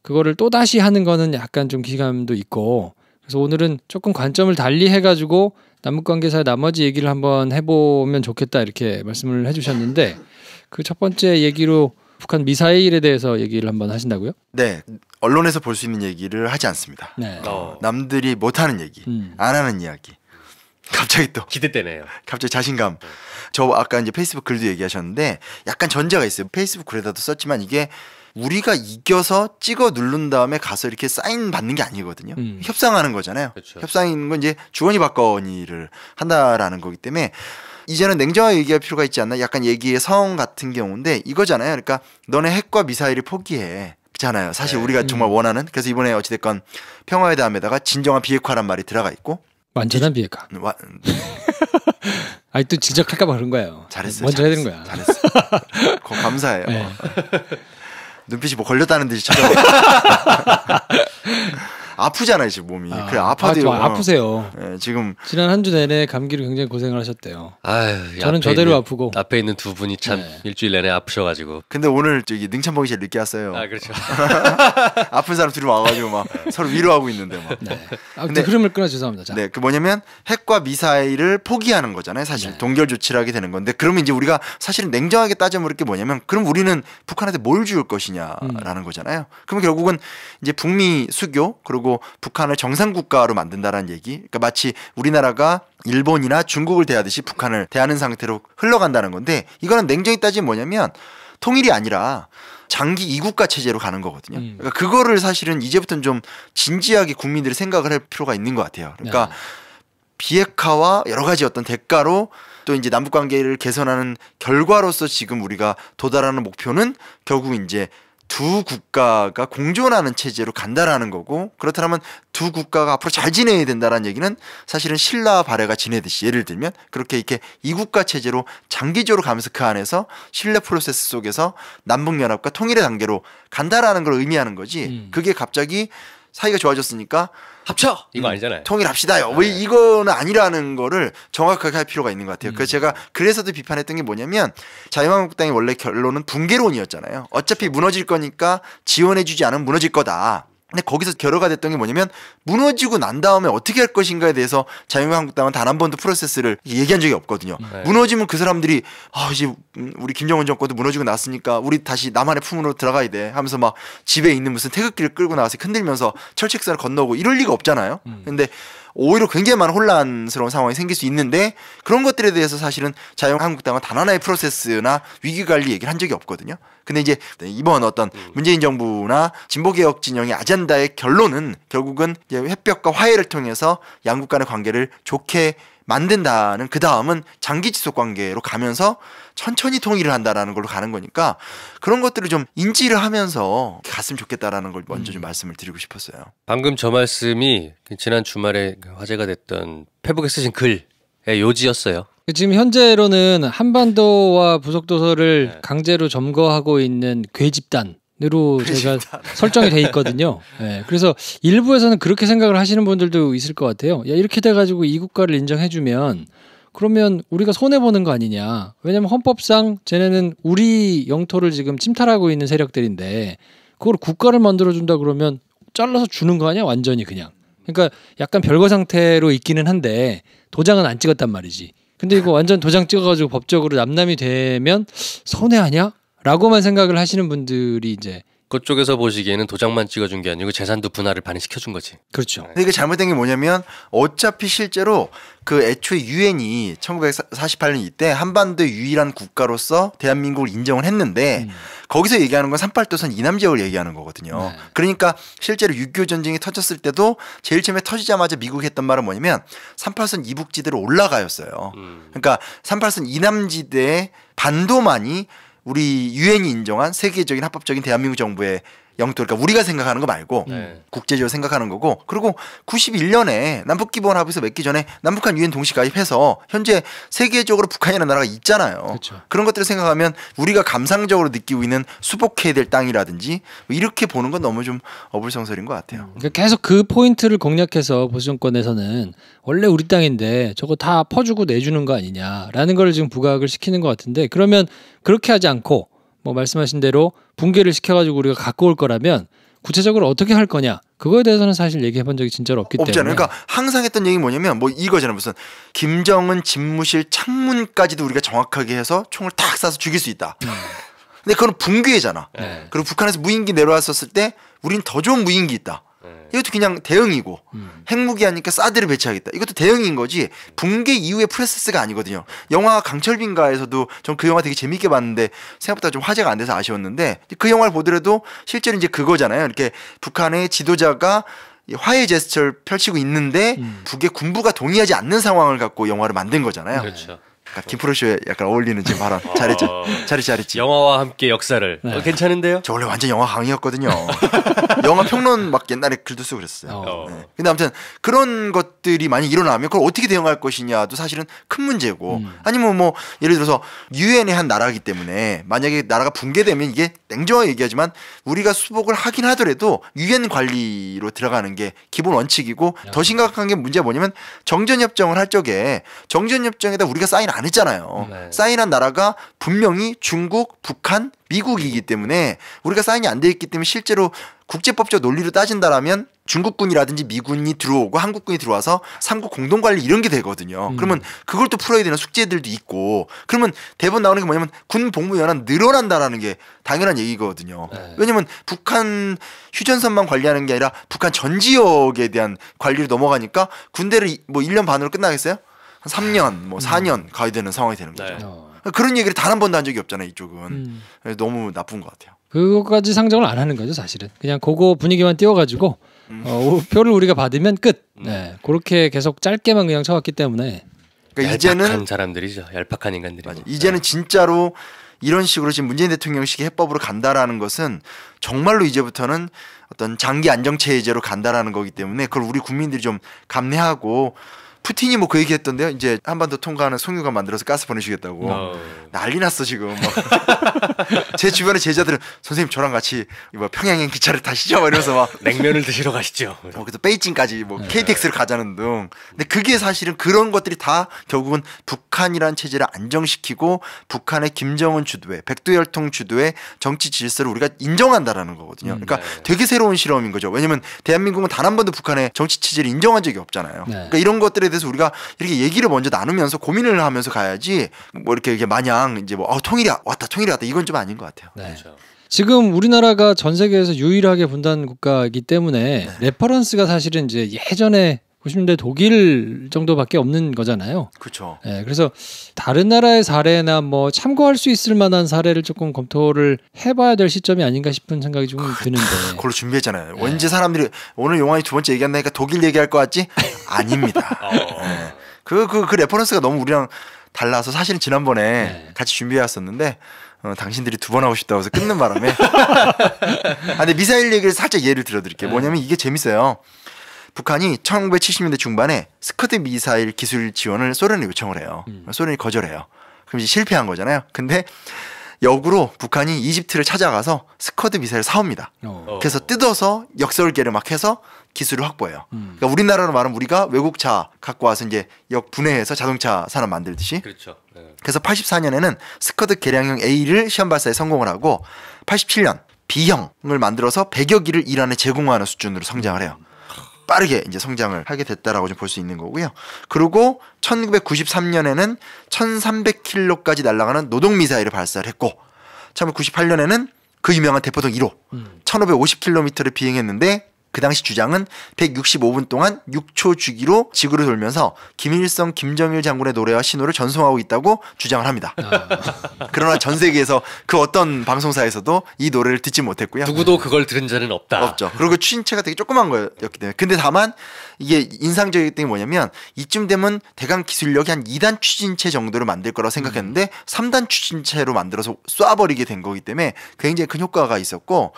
그거를 또 다시 하는 거는 약간 좀 기감도 있고 그래서 오늘은 조금 관점을 달리 해가지고 남북관계사의 나머지 얘기를 한번 해보면 좋겠다 이렇게 말씀을 해주셨는데 그 첫 번째 얘기로 북한 미사일에 대해서 얘기를 한번 하신다고요? 네, 언론에서 볼 수 있는 얘기를 하지 않습니다. 남들이 못하는 얘기, 안 하는 이야기. 갑자기 또 기대되네요. 갑자기 자신감. 저 아까 이제 페이스북 글도 얘기하셨는데 약간 전제가 있어요. 페이스북 글에다도 썼지만 이게 우리가 이겨서 찍어 누른 다음에 가서 이렇게 사인 받는 게 아니거든요. 협상하는 거잖아요. 그렇죠. 협상인 건 이제 주거니 받거니를 한다라는 거기 때문에 이제는 냉정하게 얘기할 필요가 있지 않나? 약간 얘기의 성 같은 경우인데 이거잖아요. 그러니까 너네 핵과 미사일을 포기해. 그렇잖아요. 사실 우리가 정말 원하는. 그래서 이번에 어찌됐건 평화회담에다가 진정한 비핵화란 말이 들어가 있고 완전한 비핵화. 아니 또 지적할까봐 그런 거예요. 잘했어요. 먼저 해야 되는 거야. 잘했어. 감사해요. 눈빛이 뭐 걸렸다는 듯이 쳐다봐. 아프잖아요 지금 몸이. 그래 아파도요. 아프세요. 네, 지금 지난 한 주 내내 감기로 굉장히 고생을 하셨대요. 아유, 저는 저대로 아프고 앞에 있는 두 분이 참 일주일 내내 아프셔가지고. 근데 오늘 저기 능참봉이 제일 늦게 왔어요. 아 그렇죠. 아픈 사람 둘이 와가지고 막 서로 위로하고 있는데 막. 근데 흐름을 끊어 죄송합니다. 자. 네, 그 뭐냐면 핵과 미사일을 포기하는 거잖아요. 사실 동결 조치를 하게 되는 건데 그러면 이제 우리가 사실은 냉정하게 따져 물을 게 뭐냐면 그럼 우리는 북한한테 뭘 줄 것이냐라는 거잖아요. 그러면 결국은 이제 북미 수교 그리고 북한을 정상국가로 만든다라는 얘기. 그러니까 마치 우리나라가 일본이나 중국을 대하듯이 북한을 대하는 상태로 흘러간다는 건데 이거는 냉정히 따지면 뭐냐면 통일이 아니라 장기 이국가 체제로 가는 거거든요. 그러니까 그거를 사실은 이제부터는 좀 진지하게 국민들이 생각을 할 필요가 있는 것 같아요. 그러니까 비핵화와 여러 가지 어떤 대가로 또 이제 남북 관계를 개선하는 결과로서 지금 우리가 도달하는 목표는 결국 이제 두 국가가 공존하는 체제로 간다라는 거고, 그렇다면 두 국가가 앞으로 잘 지내야 된다라는 얘기는 사실은 신라와 발해가 지내듯이, 예를 들면 그렇게 이렇게 이국가 체제로 장기적으로 가면서 그 안에서 신라 프로세스 속에서 남북연합과 통일의 단계로 간다라는 걸 의미하는 거지. 그게 갑자기 사이가 좋아졌으니까 합쳐! 이거 아니잖아요. 통일합시다요. 뭐 이거는 아니라는 거를 정확하게 할 필요가 있는 것 같아요. 그래서 제가 그래서도 비판했던 게 뭐냐면, 자유한국당의 원래 결론은 붕괴론이었잖아요. 어차피 무너질 거니까 지원해주지 않으면 무너질 거다. 근데 거기서 결여가 됐던 게 뭐냐면, 무너지고 난 다음에 어떻게 할 것인가에 대해서 자유한국당은 단 한 번도 프로세스를 얘기한 적이 없거든요. 무너지면 그 사람들이 이제 우리 김정은 정권도 무너지고 났으니까 우리 다시 남한의 품으로 들어가야 돼 하면서 막 집에 있는 무슨 태극기를 끌고 나와서 흔들면서 철책선을 건너고 이럴 리가 없잖아요. 근데 오히려 굉장히 많은 혼란스러운 상황이 생길 수 있는데, 그런 것들에 대해서 사실은 자유한국당은 단 하나의 프로세스나 위기관리 얘기를 한 적이 없거든요. 근데 이제 이번 어떤 문재인 정부나 진보개혁 진영의 아젠다의 결론은 결국은 이제 회복과 화해를 통해서 양국 간의 관계를 좋게 만든다는, 그 다음은 장기 지속 관계로 가면서 천천히 통일을 한다라는 걸로 가는 거니까, 그런 것들을 좀 인지를 하면서 갔으면 좋겠다라는 걸 먼저 좀 말씀을 드리고 싶었어요. 방금 저 말씀이 지난 주말에 화제가 됐던 페북에 쓰신 글의 요지였어요. 지금 현재로는 한반도와 부속도서를 강제로 점거하고 있는 괴집단으로 제가 설정이 돼 있거든요. 네, 그래서 일부에서는 그렇게 생각을 하시는 분들도 있을 것 같아요. 야, 이렇게 돼가지고 이 국가를 인정해주면 그러면 우리가 손해보는 거 아니냐. 왜냐면 헌법상 쟤네는 우리 영토를 지금 침탈하고 있는 세력들인데 그걸 국가를 만들어준다 그러면 잘라서 주는 거 아니야? 완전히 그냥. 그러니까 약간 별거 상태로 있기는 한데 도장은 안 찍었단 말이지. 근데 이거 완전 도장 찍어가지고 법적으로 남남이 되면 손해 아니야? 라고만 생각을 하시는 분들이 이제 그쪽에서 보시기에는 도장만 찍어준 게 아니고 재산도 분할을 반환시켜준 거지. 그렇죠. 근데 이게 잘못된 게 뭐냐면, 어차피 실제로 그 애초에 유엔이 1948년 이때 한반도의 유일한 국가로서 대한민국을 인정을 했는데 거기서 얘기하는 건 38도선 이남 지역을 얘기하는 거거든요. 네. 그러니까 실제로 6.25 전쟁이 터졌을 때도 제일 처음에 터지자마자 미국이 했던 말은 뭐냐면 38선 이북지대로 올라가였어요. 그러니까 38선 이남지대의 반도만이 우리 유엔이 인정한 세계적인 합법적인 대한민국 정부의 영토, 그러니까 우리가 생각하는 거 말고 국제적으로 생각하는 거고, 그리고 91년에 남북기본합의서 맺기 전에 남북한 유엔 동시 가입해서 현재 세계적으로 북한이라는 나라가 있잖아요. 그렇죠. 그런 것들을 생각하면 우리가 감상적으로 느끼고 있는 수복해야 될 땅이라든지 이렇게 보는 건 너무 좀 어불성설인 것 같아요. 그러니까 계속 그 포인트를 공략해서 보수 정권에서는 원래 우리 땅인데 저거 다 퍼주고 내주는 거 아니냐라는 걸 지금 부각을 시키는 것 같은데, 그러면 그렇게 하지 않고 뭐 말씀하신 대로 붕괴를 시켜가지고 우리가 갖고 올 거라면 구체적으로 어떻게 할 거냐, 그거에 대해서는 사실 얘기해 본 적이 진짜로 없기 때문에. 없잖아요. 그러니까 항상 했던 얘기 뭐냐면 뭐 이거잖아요. 무슨 김정은 집무실 창문까지도 우리가 정확하게 해서 총을 탁 쏴서 죽일 수 있다. 근데 그건 붕괴잖아. 그리고 북한에서 무인기 내려왔었을 때 우린 더 좋은 무인기 있다. 이것도 그냥 대응이고, 핵무기 하니까 사드를 배치하겠다. 이것도 대응인 거지 붕괴 이후의 프로세스가 아니거든요. 영화 강철빈가에서도 전 그 영화 되게 재밌게 봤는데 생각보다 좀 화제가 안 돼서 아쉬웠는데, 그 영화를 보더라도 실제로 이제 그거잖아요. 이렇게 북한의 지도자가 화해 제스처를 펼치고 있는데 북의 군부가 동의하지 않는 상황을 갖고 영화를 만든 거잖아요. 그렇죠. 김프로쇼에 약간 어울리는 지금 발언. 잘했죠. 잘했지. 영화와 함께 역사를. 괜찮은데요? 저 원래 완전 영화 강의였거든요. 영화 평론 막 옛날에 글도 쓰고 그랬어요. 네. 근데 아무튼 그런 것들이 많이 일어나면 그걸 어떻게 대응할 것이냐도 사실은 큰 문제고, 아니면 뭐 예를 들어서 유엔의 한 나라이기 때문에 만약에 나라가 붕괴되면, 이게 냉정하게 얘기하지만 우리가 수복을 하긴 하더라도 유엔 관리로 들어가는 게 기본 원칙이고, 더 심각한 게 문제가 뭐냐면 정전협정을 할 적에 정전협정에다 우리가 사인 안 했잖아요. 사인한 나라가 분명히 중국, 북한, 미국이기 때문에 우리가 사인이 안 돼 있기 때문에 실제로 국제법적 논리로 따진다라면 중국군이라든지 미군이 들어오고 한국군이 들어와서 삼국 공동관리 이런 게 되거든요. 그러면 그걸 또 풀어야 되는 숙제들도 있고, 그러면 대본 나오는 게 뭐냐면 군 복무 연한 늘어난다라는 게 당연한 얘기거든요. 왜냐면 북한 휴전선만 관리하는 게 아니라 북한 전 지역에 대한 관리로 넘어가니까 군대를 뭐 1년 반으로 끝나겠어요? 한 3년, 뭐 4년 가야 되는 상황이 되는 거죠. 그런 얘기를 단 한 번도 한 적이 없잖아요, 이쪽은. 너무 나쁜 것 같아요. 그것까지 상정을 안 하는 거죠, 사실은. 그냥 그거 분위기만 띄워가지고 표를 우리가 받으면 끝. 네, 그렇게 계속 짧게만 그냥 쳐왔기 때문에. 그러니까 이제는 얄팍한 사람들이죠. 얄팍한 인간들이. 맞아. 이제는 진짜로 이런 식으로 지금 문재인 대통령식의 해법으로 간다라는 것은 정말로 이제부터는 어떤 장기 안정체제로 간다라는 거기 때문에 그걸 우리 국민들이 좀 감내하고 푸틴이 뭐 그 얘기했던데요. 이제 한반도 통과하는 송유관 만들어서 가스 보내주겠다고. 난리 났어 지금. 제 주변의 제자들은 선생님 저랑 같이 뭐 평양행 기차를 타시죠? 이러면서 막 냉면을 드시러 가시죠. 그래서 베이징까지 뭐 KTX를 가자는 등. 근데 그게 사실은 그런 것들이 다 결국은 북한이라는 체제를 안정시키고 북한의 김정은 주도의 백두혈통 주도의 정치 질서를 우리가 인정한다라는 거거든요. 그러니까 되게 새로운 실험인 거죠. 왜냐면 대한민국은 단 한 번도 북한의 정치 체제를 인정한 적이 없잖아요. 그러니까 이런 것들에 대해서 우리가 이렇게 얘기를 먼저 나누면서 고민을 하면서 가야지 뭐 이렇게 마냥 이제 뭐 통일이 왔다 이건 좀 아닌 것 같아요. 네. 그렇죠. 지금 우리나라가 전 세계에서 유일하게 분단 국가이기 때문에 네. 레퍼런스가 사실은 이제 예전에 90년대 독일 정도밖에 없는 거잖아요. 그렇죠. 네, 그래서 다른 나라의 사례나 뭐 참고할 수 있을 만한 사례를 조금 검토를 해봐야 될 시점이 아닌가 싶은 생각이 좀 드는데. 그걸로 준비했잖아요. 왠지 사람들이 오늘 용환이 두 번째 얘기한다니까 독일 얘기할 것 같지? 아닙니다. 네. 그 레퍼런스가 너무 우리랑 달라서 사실은 지난번에 같이 준비해왔었는데 당신들이 두 번 하고 싶다고 해서 끊는 바람에. 근데 미사일 얘기를 살짝 예를 들어드릴게요. 뭐냐면 이게 재밌어요. 북한이 1970년대 중반에 스커드 미사일 기술 지원을 소련에 요청을 해요. 소련이 거절해요. 그럼 이제 실패한 거잖아요. 근데 역으로 북한이 이집트를 찾아가서 스커드 미사일을 사옵니다. 그래서 뜯어서 역설계를 막 해서 기술을 확보해요. 그러니까 우리나라로 말하면 우리가 외국차 갖고 와서 이제 역 분해해서 자동차 산업 만들듯이. 그렇죠. 네. 그래서 84년에는 스커드 개량형 A를 시험 발사에 성공을 하고 87년 B형을 만들어서 100여 기를 이란에 제공하는 수준으로 성장을 해요. 빠르게 이제 성장을 하게 됐다라고 좀 볼 수 있는 거고요. 그리고 1993년에는 1,300km까지 날아가는 노동 미사일을 발사를 했고 1998년에는 그 유명한 대포동 1호 1,550km를 비행했는데 그 당시 주장은 165분 동안 6초 주기로 지구를 돌면서 김일성, 김정일 장군의 노래와 신호를 전송하고 있다고 주장을 합니다. 그러나 전 세계에서 그 어떤 방송사에서도 이 노래를 듣지 못했고요. 누구도 그걸 들은 자는 없다. 없죠. 그리고 추진체가 되게 조그만 거였기 때문에. 근데 다만 이게 인상적이었던 게 뭐냐면 이쯤 되면 대강 기술력이 한 2단 추진체 정도를 만들 거라고 생각했는데 3단 추진체로 만들어서 쏴버리게 된 거기 때문에 굉장히 큰 효과가 있었고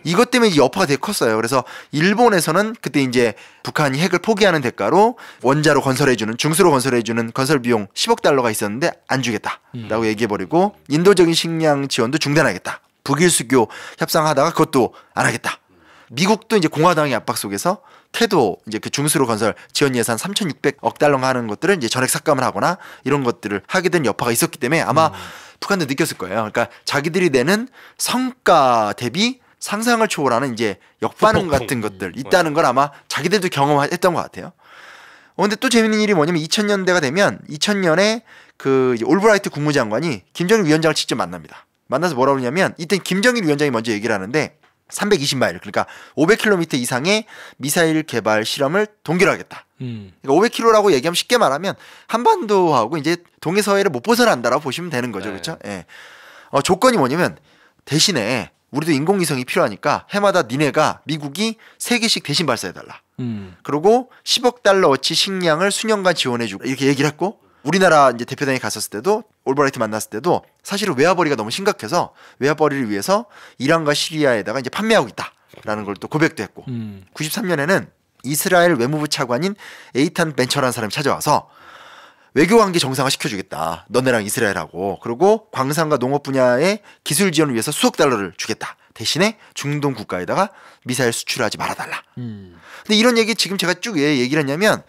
이것 때문에 여파가 되게 컸어요. 그래서 일본에서는 그때 이제 북한이 핵을 포기하는 대가로 원자로 건설해주는 중수로 건설해주는 건설 비용 10억 달러가 있었는데 안 주겠다라고 얘기해버리고 인도적인 식량 지원도 중단하겠다. 북일 수교 협상하다가 그것도 안 하겠다. 미국도 이제 공화당의 압박 속에서 캐도 이제 그 중수로 건설 지원 예산 3,600억 달러가 하는 것들을 이제 전액 삭감을 하거나 이런 것들을 하게 된 여파가 있었기 때문에 아마 북한도 느꼈을 거예요. 그러니까 자기들이 내는 성과 대비 상상을 초월하는 이제 역반응 같은 것들 있다는 걸 아마 자기들도 경험했던 것 같아요. 근데 또 재밌는 일이 뭐냐면 2000년대가 되면 2000년에 그 올브라이트 국무장관이 김정일 위원장을 직접 만납니다. 만나서 뭐라고 그러냐면 이때 김정일 위원장이 먼저 얘기를 하는데 320마일 그러니까 500km 이상의 미사일 개발 실험을 동결하겠다. 그러니까 500km라고 얘기하면 쉽게 말하면 한반도하고 이제 동해서해를 못 벗어난다라고 보시면 되는 거죠. 그렇죠? 예. 조건이 뭐냐면 대신에 우리도 인공위성이 필요하니까 해마다 니네가 미국이 3개씩 대신 발사해달라. 그리고 10억 달러어치 식량을 수년간 지원해주고 이렇게 얘기를 했고 우리나라 이제 대표단이 갔었을 때도 올브라이트 만났을 때도 사실은 외화벌이가 너무 심각해서 외화벌이를 위해서 이란과 시리아에다가 이제 판매하고 있다라는 걸 또 고백도 했고 93년에는 이스라엘 외무부 차관인 에이탄 벤처라는 사람이 찾아와서 외교관계 정상화 시켜주겠다. 너네랑 이스라엘하고. 그리고 광산과 농업 분야의 기술 지원을 위해서 수억 달러를 주겠다. 대신에 중동 국가에다가 미사일 수출하지 말아달라. 근데 이런 얘기 지금 제가 쭉 왜 얘기를 했냐면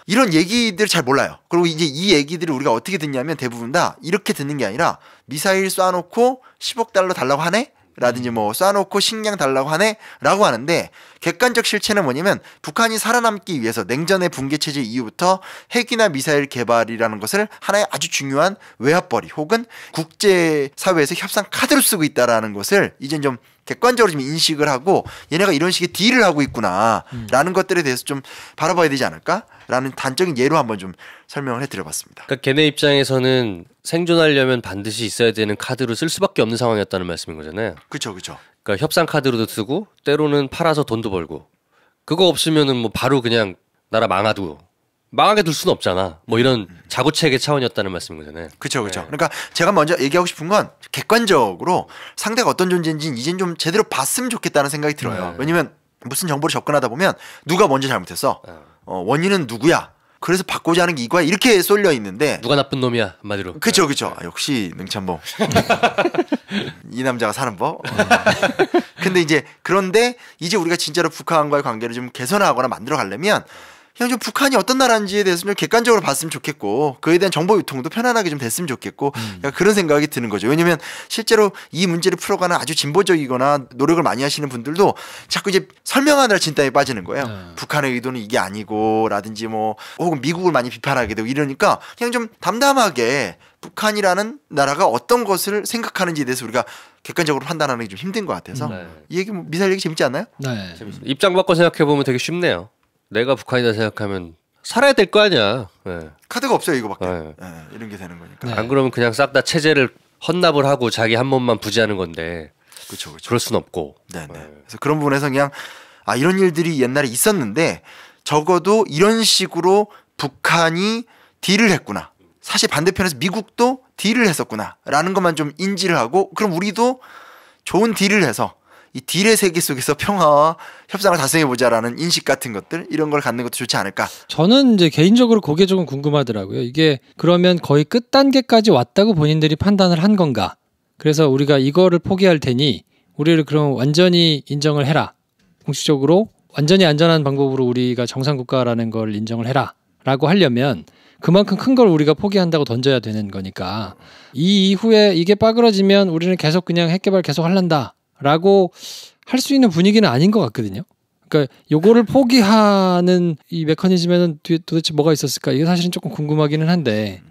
이런 얘기들 잘 몰라요. 그리고 이제 이 얘기들을 우리가 어떻게 듣냐면 대부분 다 이렇게 듣는 게 아니라 미사일 쏴놓고 10억 달러 달라고 하네? 라든지 뭐 쏴놓고 식량 달라고 하네? 라고 하는데 객관적 실체는 뭐냐면 북한이 살아남기 위해서 냉전의 붕괴체제 이후부터 핵이나 미사일 개발이라는 것을 하나의 아주 중요한 외화벌이 혹은 국제사회에서 협상 카드로 쓰고 있다라는 것을 이젠 좀 객관적으로 좀 인식을 하고 얘네가 이런 식의 딜을 하고 있구나 라는 것들에 대해서 좀 바라봐야 되지 않을까? 라는 단적인 예로 한번 좀 설명을 해드려봤습니다. 그러니까 걔네 입장에서는 생존하려면 반드시 있어야 되는 카드로 쓸 수밖에 없는 상황이었다는 말씀인 거잖아요. 그렇죠. 그렇죠. 그러니까 협상 카드로도 쓰고 때로는 팔아서 돈도 벌고 그거 없으면은 뭐 바로 그냥 나라 망하게 둘 수는 없잖아. 뭐 이런 자구책의 차원이었다는 말씀인 거잖아요. 그렇죠, 그렇죠. 그러니까 제가 먼저 얘기하고 싶은 건 객관적으로 상대가 어떤 존재인지 이젠 좀 제대로 봤으면 좋겠다는 생각이 들어요. 왜냐면 무슨 정보를 접근하다 보면 누가 먼저 잘못했어. 원인은 누구야. 그래서 바꾸자 하는 게 이거야. 이렇게 쏠려 있는데 누가 나쁜 놈이야 한마디로. 그렇죠, 그렇죠. 역시 능참보. 이 남자가 사는 법. 근데 이제 그런데 이제 우리가 진짜로 북한과의 관계를 좀 개선하거나 만들어 가려면 그냥 좀 북한이 어떤 나라인지에 대해서 좀 객관적으로 봤으면 좋겠고 그에 대한 정보 유통도 편안하게 좀 됐으면 좋겠고 그런 생각이 드는 거죠. 왜냐하면 실제로 이 문제를 풀어가는 아주 진보적이거나 노력을 많이 하시는 분들도 자꾸 이제 설명하느라 진땀에 빠지는 거예요. 북한의 의도는 이게 아니고 라든지 뭐 혹은 미국을 많이 비판하게 되고 이러니까 그냥 좀 담담하게 북한이라는 나라가 어떤 것을 생각하는지에 대해서 우리가 객관적으로 판단하는 게 좀 힘든 것 같아서 이 얘기 뭐 미사일 얘기 재밌지 않나요? 네. 재밌어요. 입장 바꿔 생각해 보면 되게 쉽네요. 내가 북한이다 생각하면 살아야 될 거 아니야. 네. 카드가 없어요 이거밖에. 네. 네, 이런 게 되는 거니까. 네. 안 그러면 그냥 싹 다 체제를 헌납을 하고 자기 한 몸만 부지하는 건데. 그렇죠, 그렇죠. 그럴 순 없고. 네. 그래서 그런 부분에서 그냥 이런 일들이 옛날에 있었는데 적어도 이런 식으로 북한이 딜을 했구나. 사실 반대편에서 미국도 딜을 했었구나라는 것만 좀 인지를 하고 그럼 우리도 좋은 딜을 해서 이 딜의 세계 속에서 평화와 협상을 달성해보자라는 인식 같은 것들 이런 걸 갖는 것도 좋지 않을까. 저는 이제 개인적으로 그게 조금 궁금하더라고요. 이게 그러면 거의 끝 단계까지 왔다고 본인들이 판단을 한 건가? 그래서 우리가 이거를 포기할 테니 우리를 그럼 완전히 인정을 해라. 공식적으로 완전히 안전한 방법으로 우리가 정상국가라는 걸 인정을 해라라고 하려면 그만큼 큰 걸 우리가 포기한다고 던져야 되는 거니까 이 이후에 이게 빠그러지면 우리는 계속 그냥 핵개발 계속 할란다. 라고 할 수 있는 분위기는 아닌 것 같거든요. 그러니까 요거를 포기하는 이 메커니즘에는 도대체 뭐가 있었을까? 이게 사실은 조금 궁금하기는 한데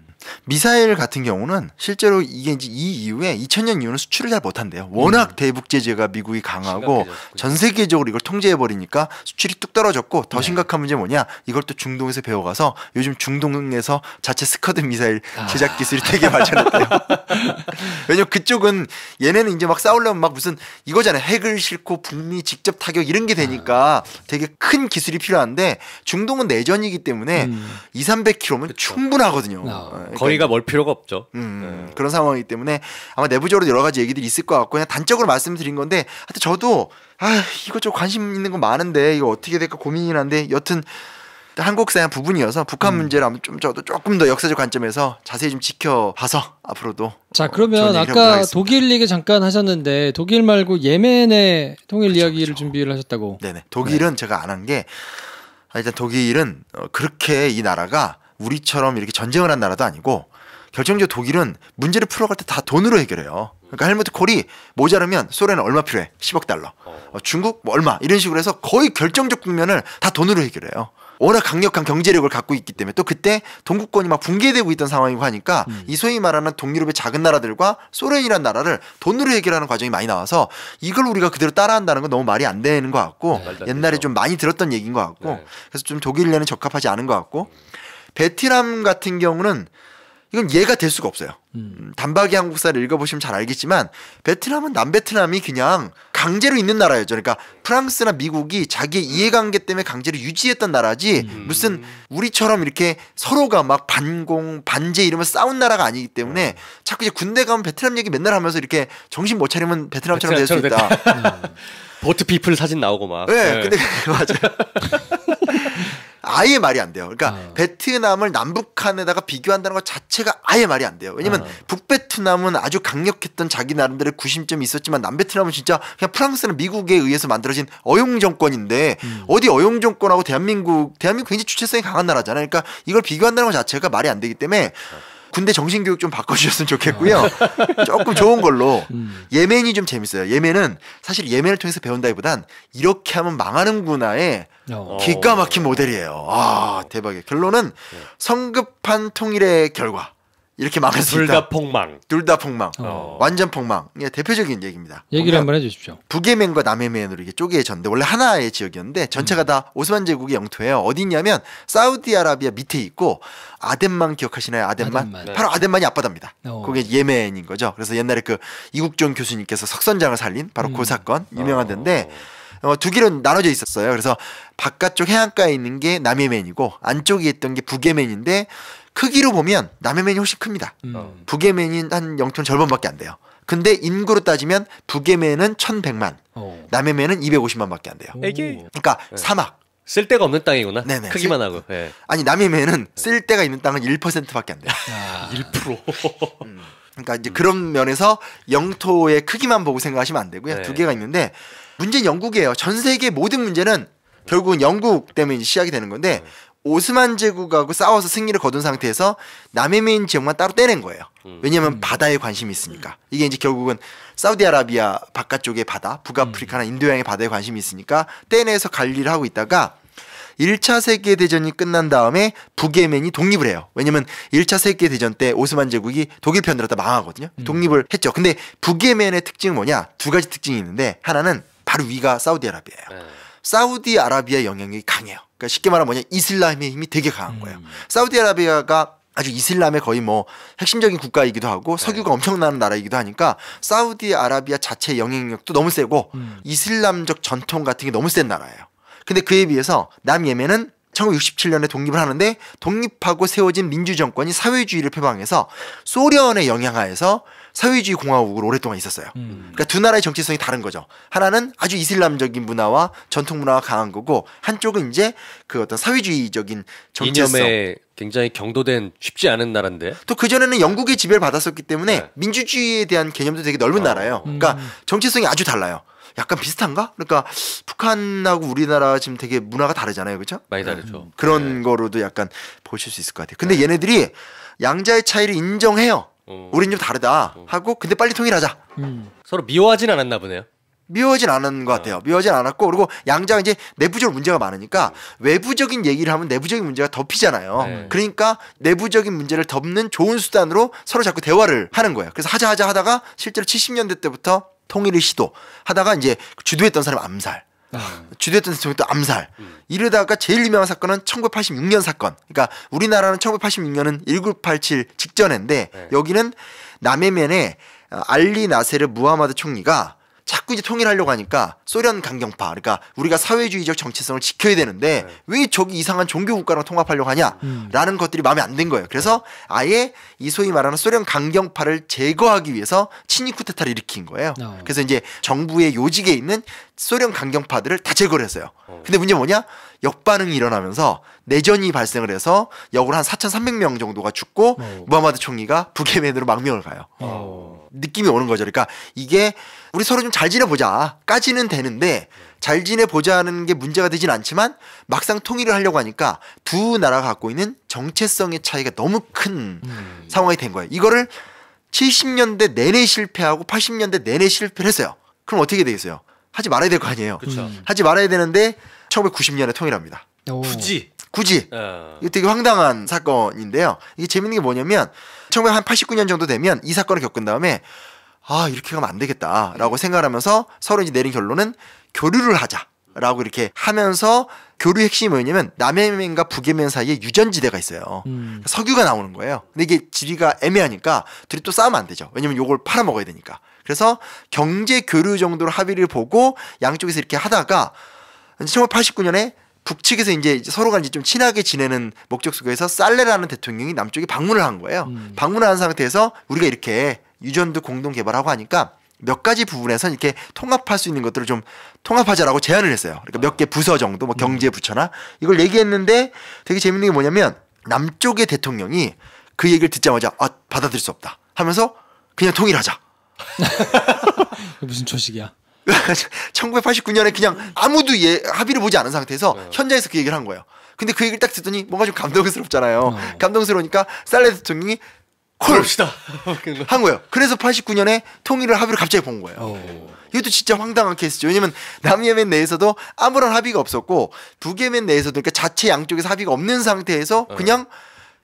미사일 같은 경우는 실제로 이게 이제 이 이후에 2000년 이후는 수출을 잘 못한대요. 워낙 대북 제재가 미국이 강하고 전 세계적으로 이걸 통제해 버리니까 수출이 뚝 떨어졌고 더 심각한 문제 뭐냐? 이걸 또 중동에서 배워가서 요즘 중동에서 자체 스커드 미사일 제작 기술이 되게 발전했대요. 왜냐면 그쪽은 얘네는 이제 막 싸우려면 막 무슨 이거잖아요. 핵을 싣고 북미 직접 타격 이런 게 되니까 되게 큰 기술이 필요한데 중동은 내전이기 때문에 200-300km면 충분하거든요. 그러니까 거리가 멀 필요가 없죠. 그런 상황이기 때문에 아마 내부적으로 여러 가지 얘기들이 있을 것 같고 그냥 단적으로 말씀드린 건데 하여튼 저도 이것저것 관심 있는 거 많은데 이거 어떻게 될까 고민이 한데 여튼 한국사의 한 부분이어서 북한 문제를 한번 좀 저도 조금 더 역사적 관점에서 자세히 좀 지켜봐서 앞으로도 자 그러면 아까 독일 얘기 잠깐 하셨는데 독일 말고 예멘의 통일 이야기를 준비를 하셨다고. 네네. 독일은 제가 안 한 게 일단 독일은 그렇게 이 나라가 우리처럼 이렇게 전쟁을 한 나라도 아니고 결정적으로 독일은 문제를 풀어갈 때 다 돈으로 해결해요. 그러니까 헬무트 콜이 모자르면 소련은 얼마 필요해? 10억 달러. 중국 뭐 얼마 이런 식으로 해서 거의 결정적 국면을 다 돈으로 해결해요. 워낙 강력한 경제력을 갖고 있기 때문에 또 그때 동구권이 막 붕괴되고 있던 상황이고 하니까 이 소위 말하는 동유럽의 작은 나라들과 소련이라는 나라를 돈으로 해결하는 과정이 많이 나와서 이걸 우리가 그대로 따라한다는 건 너무 말이 안 되는 것 같고 옛날에 좀 많이 들었던 얘기인 것 같고 그래서 좀 독일에는 적합하지 않은 것 같고 베트남 같은 경우는 이건 이해가 될 수가 없어요. 단박이 한국사를 읽어보시면 잘 알겠지만 베트남은 남베트남이 그냥 강제로 있는 나라였죠. 그러니까 프랑스나 미국이 자기의 이해관계 때문에 강제로 유지했던 나라지 무슨 우리처럼 이렇게 서로가 막 반공, 반제 이러면서 싸운 나라가 아니기 때문에 자꾸 이제 군대 가면 베트남 얘기 맨날 하면서 이렇게 정신 못 차리면 베트남처럼 될 수 있다. 보트 피플 사진 나오고 막. 네, 근데 맞아요. 아예 말이 안 돼요. 그러니까 베트남을 남북한에다가 비교한다는 것 자체가 아예 말이 안 돼요. 왜냐면 북베트남은 아주 강력했던 자기 나름대로의 구심점이 있었지만 남베트남은 진짜 그냥 프랑스는 미국에 의해서 만들어진 어용 정권인데 어디 어용 정권하고 대한민국 굉장히 주체성이 강한 나라잖아요. 그러니까 이걸 비교한다는 것 자체가 말이 안 되기 때문에 군대 정신교육 좀 바꿔주셨으면 좋겠고요. 조금 좋은 걸로. 예멘이 좀 재밌어요. 예멘은 사실 예멘을 통해서 배운다기보단 이렇게 하면 망하는구나의 기가 막힌 모델이에요. 대박이에요. 결론은 성급한 통일의 결과. 이렇게 망할 수 있다. 둘 다 폭망. 둘 다 폭망. 완전 폭망. 이게 대표적인 얘기입니다. 얘기를 한번 해주십시오. 북예멘과 남예멘으로 이게 쪼개졌는데 원래 하나의 지역이었는데 전체가 다 오스만 제국의 영토예요. 어디 있냐면 사우디아라비아 밑에 있고 아덴만 기억하시나요? 아덴만? 바로 아덴만이 앞바다입니다. 그게 예멘인 거죠. 그래서 옛날에 그 이국종 교수님께서 석선장을 살린 바로 그 사건 유명한 데인데 두 개로 나눠져 있었어요. 그래서 바깥쪽 해안가에 있는 게 남예멘이고 안쪽에 있던 게 북예멘인데 크기로 보면 남예멘이 훨씬 큽니다. 북예멘이 한 영토는 절반밖에 안 돼요. 근데 인구로 따지면 북예멘은 1100만, 남예멘은 250만밖에 안 돼요. 그러니까 사막. 쓸 데가 없는 땅이구나. 네네. 크기만 하고. 네. 아니 남예멘은 쓸 데가 있는 땅은 1%밖에 안 돼요. 1%. 그러니까 이제 그런 면에서 영토의 크기만 보고 생각하시면 안 되고요. 네. 두 개가 있는데 문제는 영국이에요. 전 세계 모든 문제는 결국은 영국 때문에 이제 시작이 되는 건데 오스만 제국하고 싸워서 승리를 거둔 상태에서 남예멘 지역만 따로 떼낸 거예요. 왜냐하면 바다에 관심이 있으니까. 이게 이제 결국은 사우디아라비아 바깥쪽의 바다, 북아프리카나 인도양의 바다에 관심이 있으니까 떼내서 관리를 하고 있다가 1차 세계대전이 끝난 다음에 북예멘이 독립을 해요. 왜냐면 1차 세계대전 때 오스만 제국이 독일 편으로 다 망하거든요. 독립을 했죠. 근데 북예멘의 특징은 뭐냐? 두 가지 특징이 있는데 하나는 바로 위가 사우디아라비아예요. 사우디아라비아 영향력이 강해요. 그러니까 쉽게 말하면 뭐냐? 이슬람의 힘이 되게 강한 거예요. 사우디아라비아가 아주 이슬람의 거의 뭐 핵심적인 국가이기도 하고 석유가 엄청나는 나라이기도 하니까 사우디아라비아 자체의 영향력도 너무 세고 이슬람적 전통 같은 게 너무 센 나라예요. 근데 그에 비해서 남예멘은 1967년에 독립을 하는데 독립하고 세워진 민주정권이 사회주의를 표방해서 소련의 영향하에서 사회주의 공화국으로 오랫동안 있었어요. 그러니까 두 나라의 정체성이 다른 거죠. 하나는 아주 이슬람적인 문화와 전통 문화가 강한 거고 한쪽은 이제 그 어떤 사회주의적인 정체성. 이념에 굉장히 경도된 쉽지 않은 나라인데. 또 그전에는 영국의 지배를 받았었기 때문에 민주주의에 대한 개념도 되게 넓은 나라예요. 그러니까 정체성이 아주 달라요. 약간 비슷한가? 그러니까 북한하고 우리나라 지금 되게 문화가 다르잖아요. 그렇죠? 많이 다르죠. 그런 거로도 약간 보실 수 있을 것 같아요. 근데 얘네들이 양자의 차이를 인정해요. 우린 좀 다르다 하고 근데 빨리 통일하자. 서로 미워하진 않았나 보네요. 미워하진 않은 것 같아요. 미워하진 않았고 그리고 양자가 이제 내부적으로 문제가 많으니까 외부적인 얘기를 하면 내부적인 문제가 덮이잖아요. 그러니까 내부적인 문제를 덮는 좋은 수단으로 서로 자꾸 대화를 하는 거예요. 그래서 하자 하다가 실제로 70년대 때부터 통일을 시도하다가 이제 주도했던 사람 암살. 주도했던 대통령도 암살. 이러다가 제일 유명한 사건은 1986년 사건. 그러니까 우리나라는 1986년은 1987 직전인데 여기는 남예멘의 알리 나세르 무하마드 총리가 자꾸 이제 통일하려고 하니까 소련 강경파, 그러니까 우리가 사회주의적 정체성을 지켜야 되는데 왜 저기 이상한 종교 국가랑 통합하려고 하냐라는 것들이 마음에 안 든 거예요. 그래서 아예 이 소위 말하는 소련 강경파를 제거하기 위해서 친위 쿠데타를 일으킨 거예요. 그래서 이제 정부의 요직에 있는 소련 강경파들을 다 제거를 했어요. 근데 문제는 뭐냐? 역반응이 일어나면서 내전이 발생을 해서 역으로 한 4,300명 정도가 죽고 무하마드 총리가 북예멘으로 망명을 가요. 느낌이 오는 거죠. 그러니까 이게 우리 서로 좀 잘 지내보자까지는 되는데 잘 지내보자는 게 문제가 되진 않지만 막상 통일을 하려고 하니까 두 나라가 갖고 있는 정체성의 차이가 너무 큰 상황이 된 거예요. 이거를 70년대 내내 실패하고 80년대 내내 실패를 했어요. 그럼 어떻게 되겠어요? 하지 말아야 될 거 아니에요. 하지 말아야 되는데 1990년에 통일합니다. 굳이. 이거 되게 황당한 사건인데요. 이게 재밌는 게 뭐냐면 1989년 정도 되면 이 사건을 겪은 다음에 아 이렇게 가면 안 되겠다라고 생각하면서 서로 이제 내린 결론은 교류를 하자라고 이렇게 하면서 교류 핵심이 뭐냐면 남예멘과 북예멘 사이에 유전지대가 있어요. 석유가 나오는 거예요. 근데 이게 지리가 애매하니까 둘이 또 싸우면 안 되죠. 왜냐면 요걸 팔아먹어야 되니까. 그래서 경제 교류 정도로 합의를 보고 양쪽에서 이렇게 하다가 1989년에 북측에서 이제 서로가 이제 좀 친하게 지내는 목적 속에서 살레라는 대통령이 남쪽에 방문을 한 거예요. 방문을 한 상태에서 우리가 이렇게 유전도 공동 개발하고 하니까 몇 가지 부분에서 이렇게 통합할 수 있는 것들을 좀 통합하자라고 제안을 했어요. 그러니까 몇 개 부서 정도, 뭐 경제 부처나 이걸 얘기했는데 되게 재밌는 게 뭐냐면 남쪽의 대통령이 그 얘기를 듣자마자 아 받아들일 수 없다 하면서 그냥 통일하자. 무슨 초식이야? 1989년에 그냥 아무도 합의를 보지 않은 상태에서 현장에서 그 얘기를 한 거예요. 근데 그 얘기를 딱 듣더니 뭔가 좀 감동스럽잖아요. 감동스러우니까 살레 대통령이 콜합시다 한 거예요. 그래서 89년에 통일을 합의를 갑자기 본 거예요. 이것도 진짜 황당한 케이스죠. 왜냐면 남예멘 내에서도 아무런 합의가 없었고 북예멘 내에서도 그러니까 자체 양쪽에서 합의가 없는 상태에서 그냥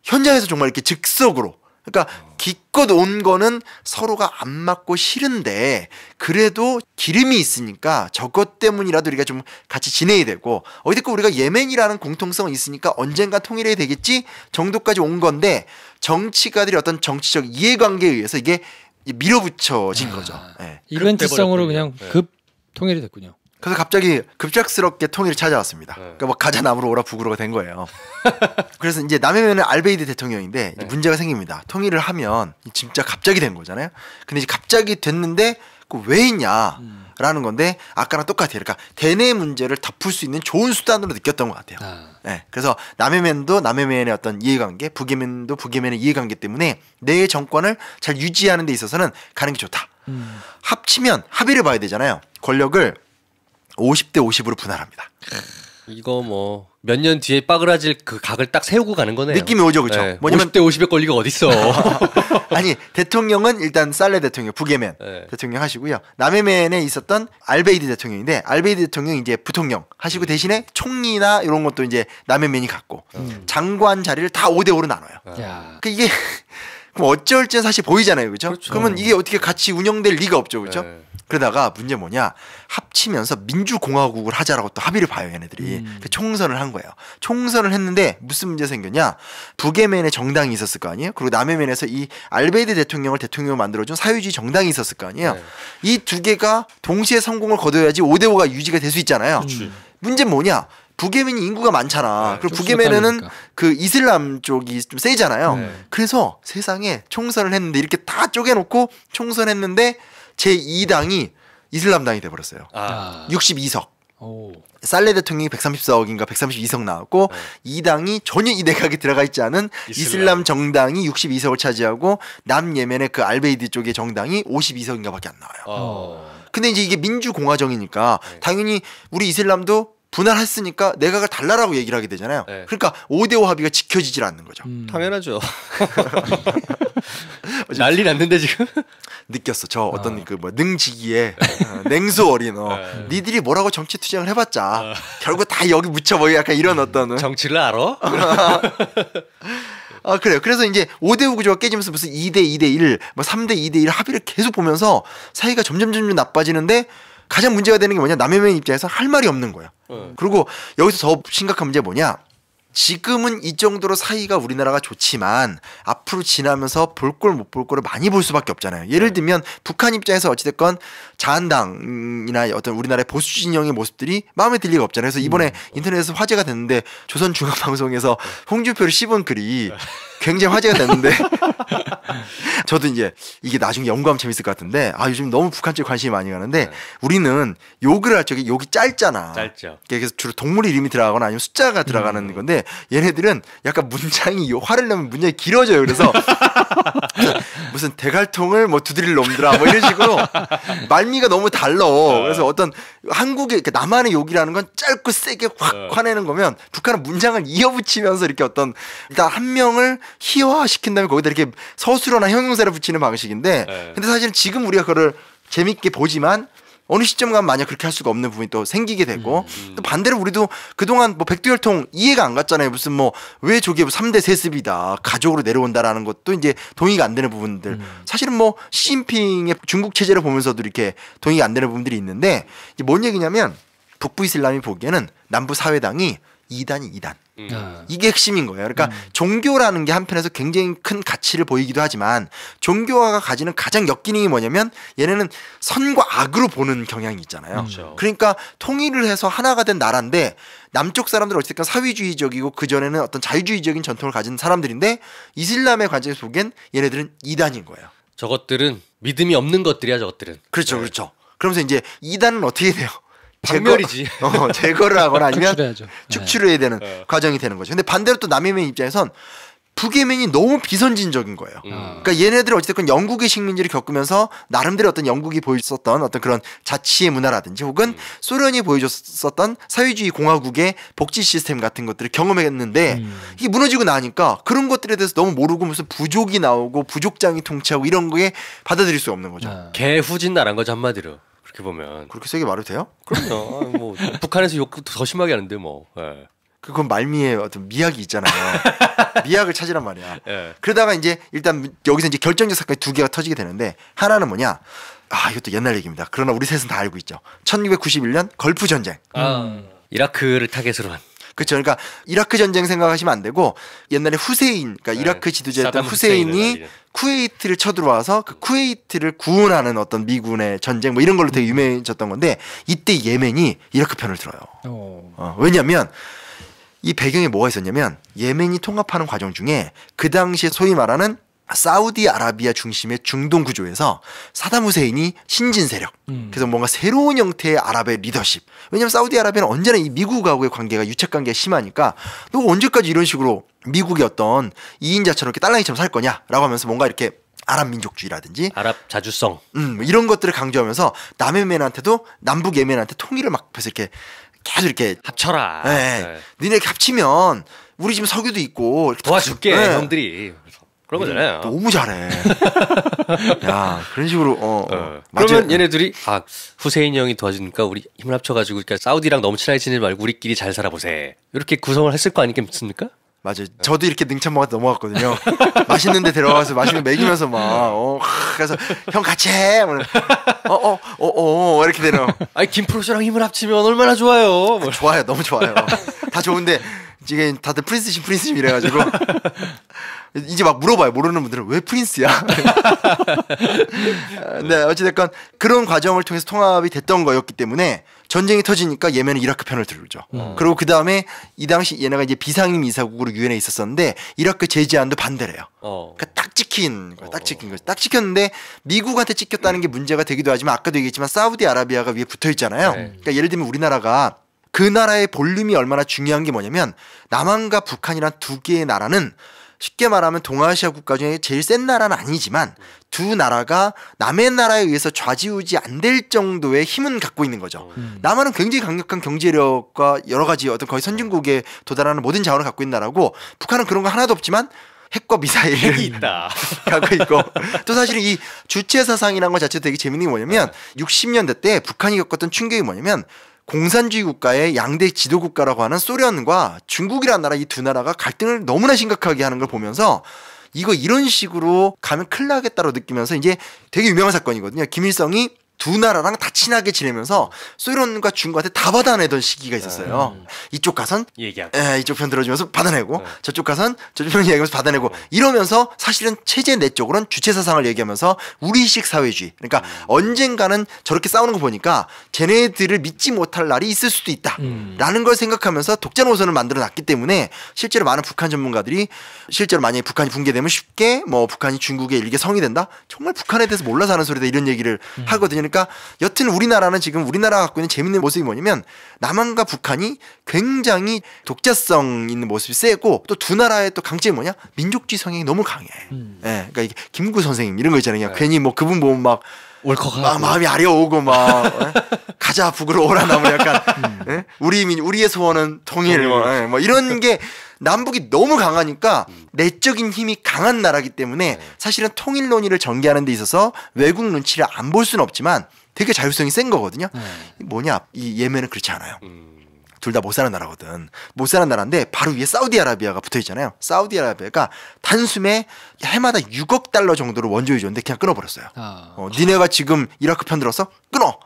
현장에서 정말 이렇게 즉석으로 그러니까 기껏 온 거는 서로가 안 맞고 싫은데 그래도 기름이 있으니까 저것 때문이라도 우리가 좀 같이 지내야 되고 어디든 우리가 예멘이라는 공통성이 있으니까 언젠가 통일해야 되겠지 정도까지 온 건데 정치가들이 어떤 정치적 이해관계에 의해서 이게 밀어붙여진 거죠. 네. 이벤트성으로 그냥 급 통일이 됐군요. 그래서 갑자기 급작스럽게 통일을 찾아왔습니다. 그러니까 뭐 가자 남으로 오라 북으로가 된 거예요. 그래서 이제 남해면은 알베이드 대통령인데 이제 문제가 생깁니다. 통일을 하면 진짜 갑자기 된 거잖아요. 근데 이제 갑자기 됐는데 그 왜 했냐? 라는 건데 아까랑 똑같아요. 그러니까 대내 문제를 덮을 수 있는 좋은 수단으로 느꼈던 것 같아요. 네, 그래서 남해면도 남해면의 어떤 이해관계, 북해면도 북해면의 이해관계 때문에 내 정권을 잘 유지하는 데 있어서는 가는 게 좋다. 합치면 합의를 봐야 되잖아요. 권력을 50대 50으로 분할합니다. 이거 뭐 몇 년 뒤에 빠그라질 그 각을 딱 세우고 가는 거네요. 느낌이 오죠, 그렇죠? 네. 뭐냐면 50대 50의 권리가 어딨어. 아니 대통령은 일단 살레 대통령, 북예멘 대통령 하시고요. 남해멘에 있었던 알베이드 대통령인데 알베이드 대통령 이제 부통령 하시고 대신에 총리나 이런 것도 이제 남해멘이 갖고 장관 자리를 다 5대 5로 나눠요. 그 이게 그럼 어쩔지 사실 보이잖아요, 그렇죠? 그러면 이게 어떻게 같이 운영될 리가 없죠, 그렇죠? 그러다가 문제 뭐냐, 합치면서 민주공화국을 하자라고 또 합의를 봐요, 얘네들이. 그 총선을 한 거예요. 총선을 했는데 무슨 문제 생겼냐, 북예멘에 정당이 있었을 거 아니에요. 그리고 남해면에서 이 알베이드 대통령을 대통령으로 만들어준 사회주의 정당이 있었을 거 아니에요. 이 두 개가 동시에 성공을 거둬야지 5대 5가 유지가 될 수 있잖아요. 문제는 뭐냐, 북예멘이 인구가 많잖아. 그리고 북예멘에는 그 이슬람 쪽이 좀 세잖아요. 그래서 세상에 총선을 했는데 이렇게 다 쪼개놓고 총선했는데 제2당이 이슬람당이 돼버렸어요. 62석. 살레 대통령이 134억인가 132석 나왔고 이 당이 전혀 이 내각에 들어가 있지 않은 이슬람 정당이 62석을 차지하고 남예멘의 그 알베이드 쪽의 정당이 52석인가 밖에 안 나와요. 근데 이제 이게 민주공화정이니까 당연히 우리 이슬람도 분할했으니까 내각을 달라라고 얘기를 하게 되잖아요. 그러니까 5대 5 합의가 지켜지질 않는 거죠. 당연하죠. 난리 났는데 지금 느꼈어. 저 어떤 그 뭐 능지기에 냉수 어린 니들이 뭐라고 정치 투쟁을 해봤자 결국 다 여기 묻혀 뭐 약간 이런 어떤 정치를 알아? 그래요. 그래서 이제 5대 5 구조가 깨지면서 무슨 2대 2대 1, 뭐 3대 2대 1 합의를 계속 보면서 사이가 점점 나빠지는데 가장 문제가 되는 게 뭐냐, 남해면 입장에서 할 말이 없는 거예요. 그리고 여기서 더 심각한 문제가 뭐냐, 지금은 이 정도로 사이가 우리나라가 좋지만 앞으로 지나면서 볼 걸 못 볼 거를 많이 볼 수밖에 없잖아요. 예를 들면 북한 입장에서 어찌됐건 자한당이나 어떤 우리나라의 보수 진영의 모습들이 마음에 들 리가 없잖아요. 그래서 이번에 인터넷에서 화제가 됐는데 조선중앙방송에서 홍준표를 씹은 글이 굉장히 화제가 됐는데 저도 이제 이게 나중에 연구하면 재밌을 것 같은데 요즘 너무 북한 쪽에 관심이 많이 가는데 우리는 욕을 할 적에 욕이 짧잖아. 짧죠. 그래서 주로 동물 이름이 들어가거나 아니면 숫자가 들어가는 건데 얘네들은 약간 문장이 화를 내면 문장이 길어져요. 그래서 무슨 대갈통을 뭐 두드릴 놈들아 뭐 이런 식으로 말미가 너무 달라. 그래서 어떤 한국의 남한의 욕이라는 건 짧고 세게 확 화내는 거면 북한은 문장을 이어붙이면서 이렇게 어떤 일단 한 명을 희화시킨 다음에 거기다 이렇게 서술어나 형용사를 붙이는 방식인데 근데 사실은 지금 우리가 그거를 재밌게 보지만 어느 시점 가면 만약 그렇게 할 수가 없는 부분이 또 생기게 되고 또 반대로 우리도 그동안 뭐 백두혈통 이해가 안 갔잖아요. 무슨 뭐 왜 저게 3대 세습이다 가족으로 내려온다라는 것도 이제 동의가 안 되는 부분들 사실은 뭐 시진핑의 중국 체제를 보면서도 이렇게 동의가 안 되는 부분들이 있는데 이제 뭔 얘기냐면 북부 이슬람이 보기에는 남부 사회당이 2단이 2단 이게 핵심인 거예요. 그러니까 종교라는 게 한편에서 굉장히 큰 가치를 보이기도 하지만 종교가 가지는 가장 역기능이 뭐냐면 얘네는 선과 악으로 보는 경향이 있잖아요. 그러니까 통일을 해서 하나가 된 나라인데 남쪽 사람들은 어쨌든 사회주의적이고 그전에는 어떤 자유주의적인 전통을 가진 사람들인데 이슬람의 관점에서 보기엔 얘네들은 2단인 거예요. 저것들은 믿음이 없는 것들이야 저것들은. 그렇죠. 그렇죠. 그러면서 이제 2단은 어떻게 돼요? 박멸이지. 제거를 하거나 아니면 축출해야죠. 축출을 해야 되는 과정이 되는 거죠. 근데 반대로 또 남예멘 입장에선 북예멘이 너무 비선진적인 거예요. 그러니까 얘네들은 어쨌든 영국의 식민지를 겪으면서 나름대로 어떤 영국이 보여줬었던 어떤 그런 자치의 문화라든지 혹은 소련이 보여줬었던 사회주의 공화국의 복지 시스템 같은 것들을 경험했는데 이게 무너지고 나니까 그런 것들에 대해서 너무 모르고 무슨 부족이 나오고 부족장이 통치하고 이런 거에 받아들일 수 없는 거죠. 개후진 나란 거죠 한마디로. 그렇게 보면 그렇게 세게 말해도 돼요? 그럼요. 뭐 북한에서 욕 더 심하게 하는데 뭐. 그건 말미에 어떤 미학이 있잖아요. 미학을 찾으란 말이야. 그러다가 이제 일단 여기서 이제 결정적 사건이 두 개가 터지게 되는데 하나는 뭐냐? 이것도 옛날 얘기입니다. 그러나 우리 셋은 다 알고 있죠. 1991년 걸프 전쟁. 이라크를 타겟으로 한. 그렇죠. 그러니까 이라크 전쟁 생각하시면 안 되고 옛날에 후세인, 그러니까 이라크 지도자였던 후세인이 쿠웨이트를 쳐들어와서 그 쿠웨이트를 구원하는 어떤 미군의 전쟁 뭐 이런 걸로 되게 유명해졌던 건데 이때 예멘이 이라크 편을 들어요. 왜냐하면 이 배경에 뭐가 있었냐면 예멘이 통합하는 과정 중에 그 당시에 소위 말하는 사우디아라비아 중심의 중동 구조에서 사담 후세인이 신진 세력. 그래서 뭔가 새로운 형태의 아랍의 리더십. 왜냐하면 사우디아라비아는 언제나 이 미국하고의 관계가 유착 관계가 심하니까 너 언제까지 이런 식으로 미국의 어떤 2인자처럼 이렇게 딸랑이처럼 살 거냐라고 하면서 뭔가 이렇게 아랍 민족주의라든지 아랍 자주성 이런 것들을 강조하면서 남예멘한테도 남북 예멘한테 통일을 막 해서 이렇게 계속 이렇게 합쳐라. 네. 니네 이렇게 합치면 우리 지금 석유도 있고 이렇게 도와줄게 네. 형들이. 그런 거잖아요. 너무 잘해. 야 그런 식으로 그러면 얘네들이 후세인 형이 도와주니까 우리 힘을 합쳐가지고 그러니까 사우디랑 너무 친하게 지내지 말고 우리끼리 잘 살아보세. 이렇게 구성을 했을 거 아니겠습니까? 맞아요. 저도 이렇게 능참먹어 넘어갔거든요. 맛있는 데 데려가서 맛있는 거 먹이면서 막 그래서 형 같이 해. 이렇게 되는. 아니 김프로쇼랑 힘을 합치면 얼마나 좋아요. 좋아요. 너무 좋아요. 다 좋은데 지금 다들 프린스심 이래가지고 이제 막 물어봐요. 모르는 분들은 왜 프린스야? 네, 어찌됐건 그런 과정을 통해서 통합이 됐던 거였기 때문에 전쟁이 터지니까 예멘은 이라크 편을 들죠. 그리고 그 다음에 이 당시 얘네가 이제 비상임 이사국으로 유엔에 있었었는데 이라크 제재안도 반대래요. 그러니까 딱 찍힌 거죠. 딱 찍혔는데 미국한테 찍혔다는 게 문제가 되기도 하지만 아까도 얘기했지만 사우디아라비아가 위에 붙어 있잖아요. 그러니까 예를 들면 우리나라가 그 나라의 볼륨이 얼마나 중요한 게 뭐냐면 남한과 북한이란 두 개의 나라는 쉽게 말하면 동아시아 국가 중에 제일 센 나라는 아니지만 두 나라가 남의 나라에 의해서 좌지우지 안 될 정도의 힘은 갖고 있는 거죠. 남한은 굉장히 강력한 경제력과 여러 가지 어떤 거의 선진국에 도달하는 모든 자원을 갖고 있는 나라고 북한은 그런 거 하나도 없지만 핵과 미사일이 있다. 갖고 있고 또 사실은 이 주체 사상이라는 것 자체도 되게 재밌는 게 뭐냐면 60년대 때 북한이 겪었던 충격이 뭐냐면 공산주의 국가의 양대 지도 국가라고 하는 소련과 중국이라는 나라 이 두 나라가 갈등을 너무나 심각하게 하는 걸 보면서 이거 이런 식으로 가면 큰일 나겠다고 느끼면서 이제 되게 유명한 사건이거든요. 김일성이 두 나라랑 다 친하게 지내면서 소련과 중국한테 다 받아내던 시기가 있었어요. 이쪽 가선 이쪽 편 들어주면서 받아내고 저쪽 가선 저쪽 편 얘기하면서 받아내고 이러면서 사실은 체제 내적으로는 주체 사상을 얘기하면서 우리식 사회주의. 그러니까 언젠가는 저렇게 싸우는 거 보니까 쟤네들을 믿지 못할 날이 있을 수도 있다라는 걸 생각하면서 독자 노선을 만들어놨기 때문에 실제로 많은 북한 전문가들이 실제로 만약에 북한이 붕괴되면 쉽게 뭐 북한이 중국의 일개 성이 된다? 정말 북한에 대해서 몰라서 하는 소리다 이런 얘기를 하거든요. 그러니까 여튼 우리나라는 지금 우리나라가 갖고 있는 재밌는 모습이 뭐냐면 남한과 북한이 굉장히 독자성 있는 모습이 세고 또 두 나라의 또 강점이 뭐냐? 민족주의 성향이 너무 강해. 그러니까 이게 김구 선생님 이런 거 있잖아요. 괜히 뭐 그분 보면 막 울컥하고 마음이 아려오고 막 가자 북으로 오라 나무 약간 우리의 소원은 통일 뭐 이런 게 남북이 너무 강하니까 내적인 힘이 강한 나라기 때문에 사실은 통일 논의를 전개하는 데 있어서 외국 눈치를 안 볼 수는 없지만 되게 자율성이 센 거거든요. 뭐냐 이 예멘은 그렇지 않아요. 둘 다 못 사는 나라거든. 못 사는 나라인데 바로 위에 사우디아라비아가 붙어 있잖아요. 사우디아라비아가 단숨에 해마다 6억 달러 정도로 원조해 줬는데 그냥 끊어버렸어요. 니네가 지금 이라크 편 들어서 끊어.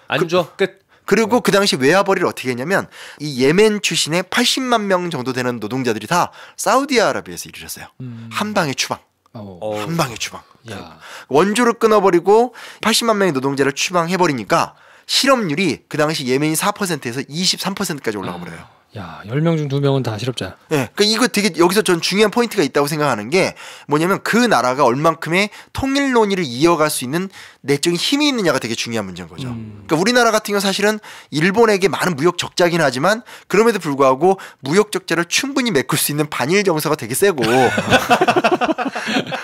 안 줘. 끝. 그리고 그 당시 외화벌이를 어떻게 했냐면 이 예멘 출신의 80만 명 정도 되는 노동자들이 다 사우디아라비아에서 일을 했어요. 한 방에 추방. 한 방에 추방. 원조를 끊어버리고 80만 명의 노동자를 추방해버리니까 실업률이 그 당시 예멘이 4%에서 23%까지 올라가 버려요. 야, 10명 중 2명은 다 실업자야. 네, 그러니까 이거 되게 여기서 전 중요한 포인트가 있다고 생각하는 게 뭐냐면 그 나라가 얼만큼의 통일 논의를 이어갈 수 있는 내적인 힘이 있느냐가 되게 중요한 문제인 거죠. 그러니까 우리나라 같은 경우 사실은 일본에게 많은 무역 적자긴 하지만 그럼에도 불구하고 무역 적자를 충분히 메꿀 수 있는 반일 정서가 되게 세고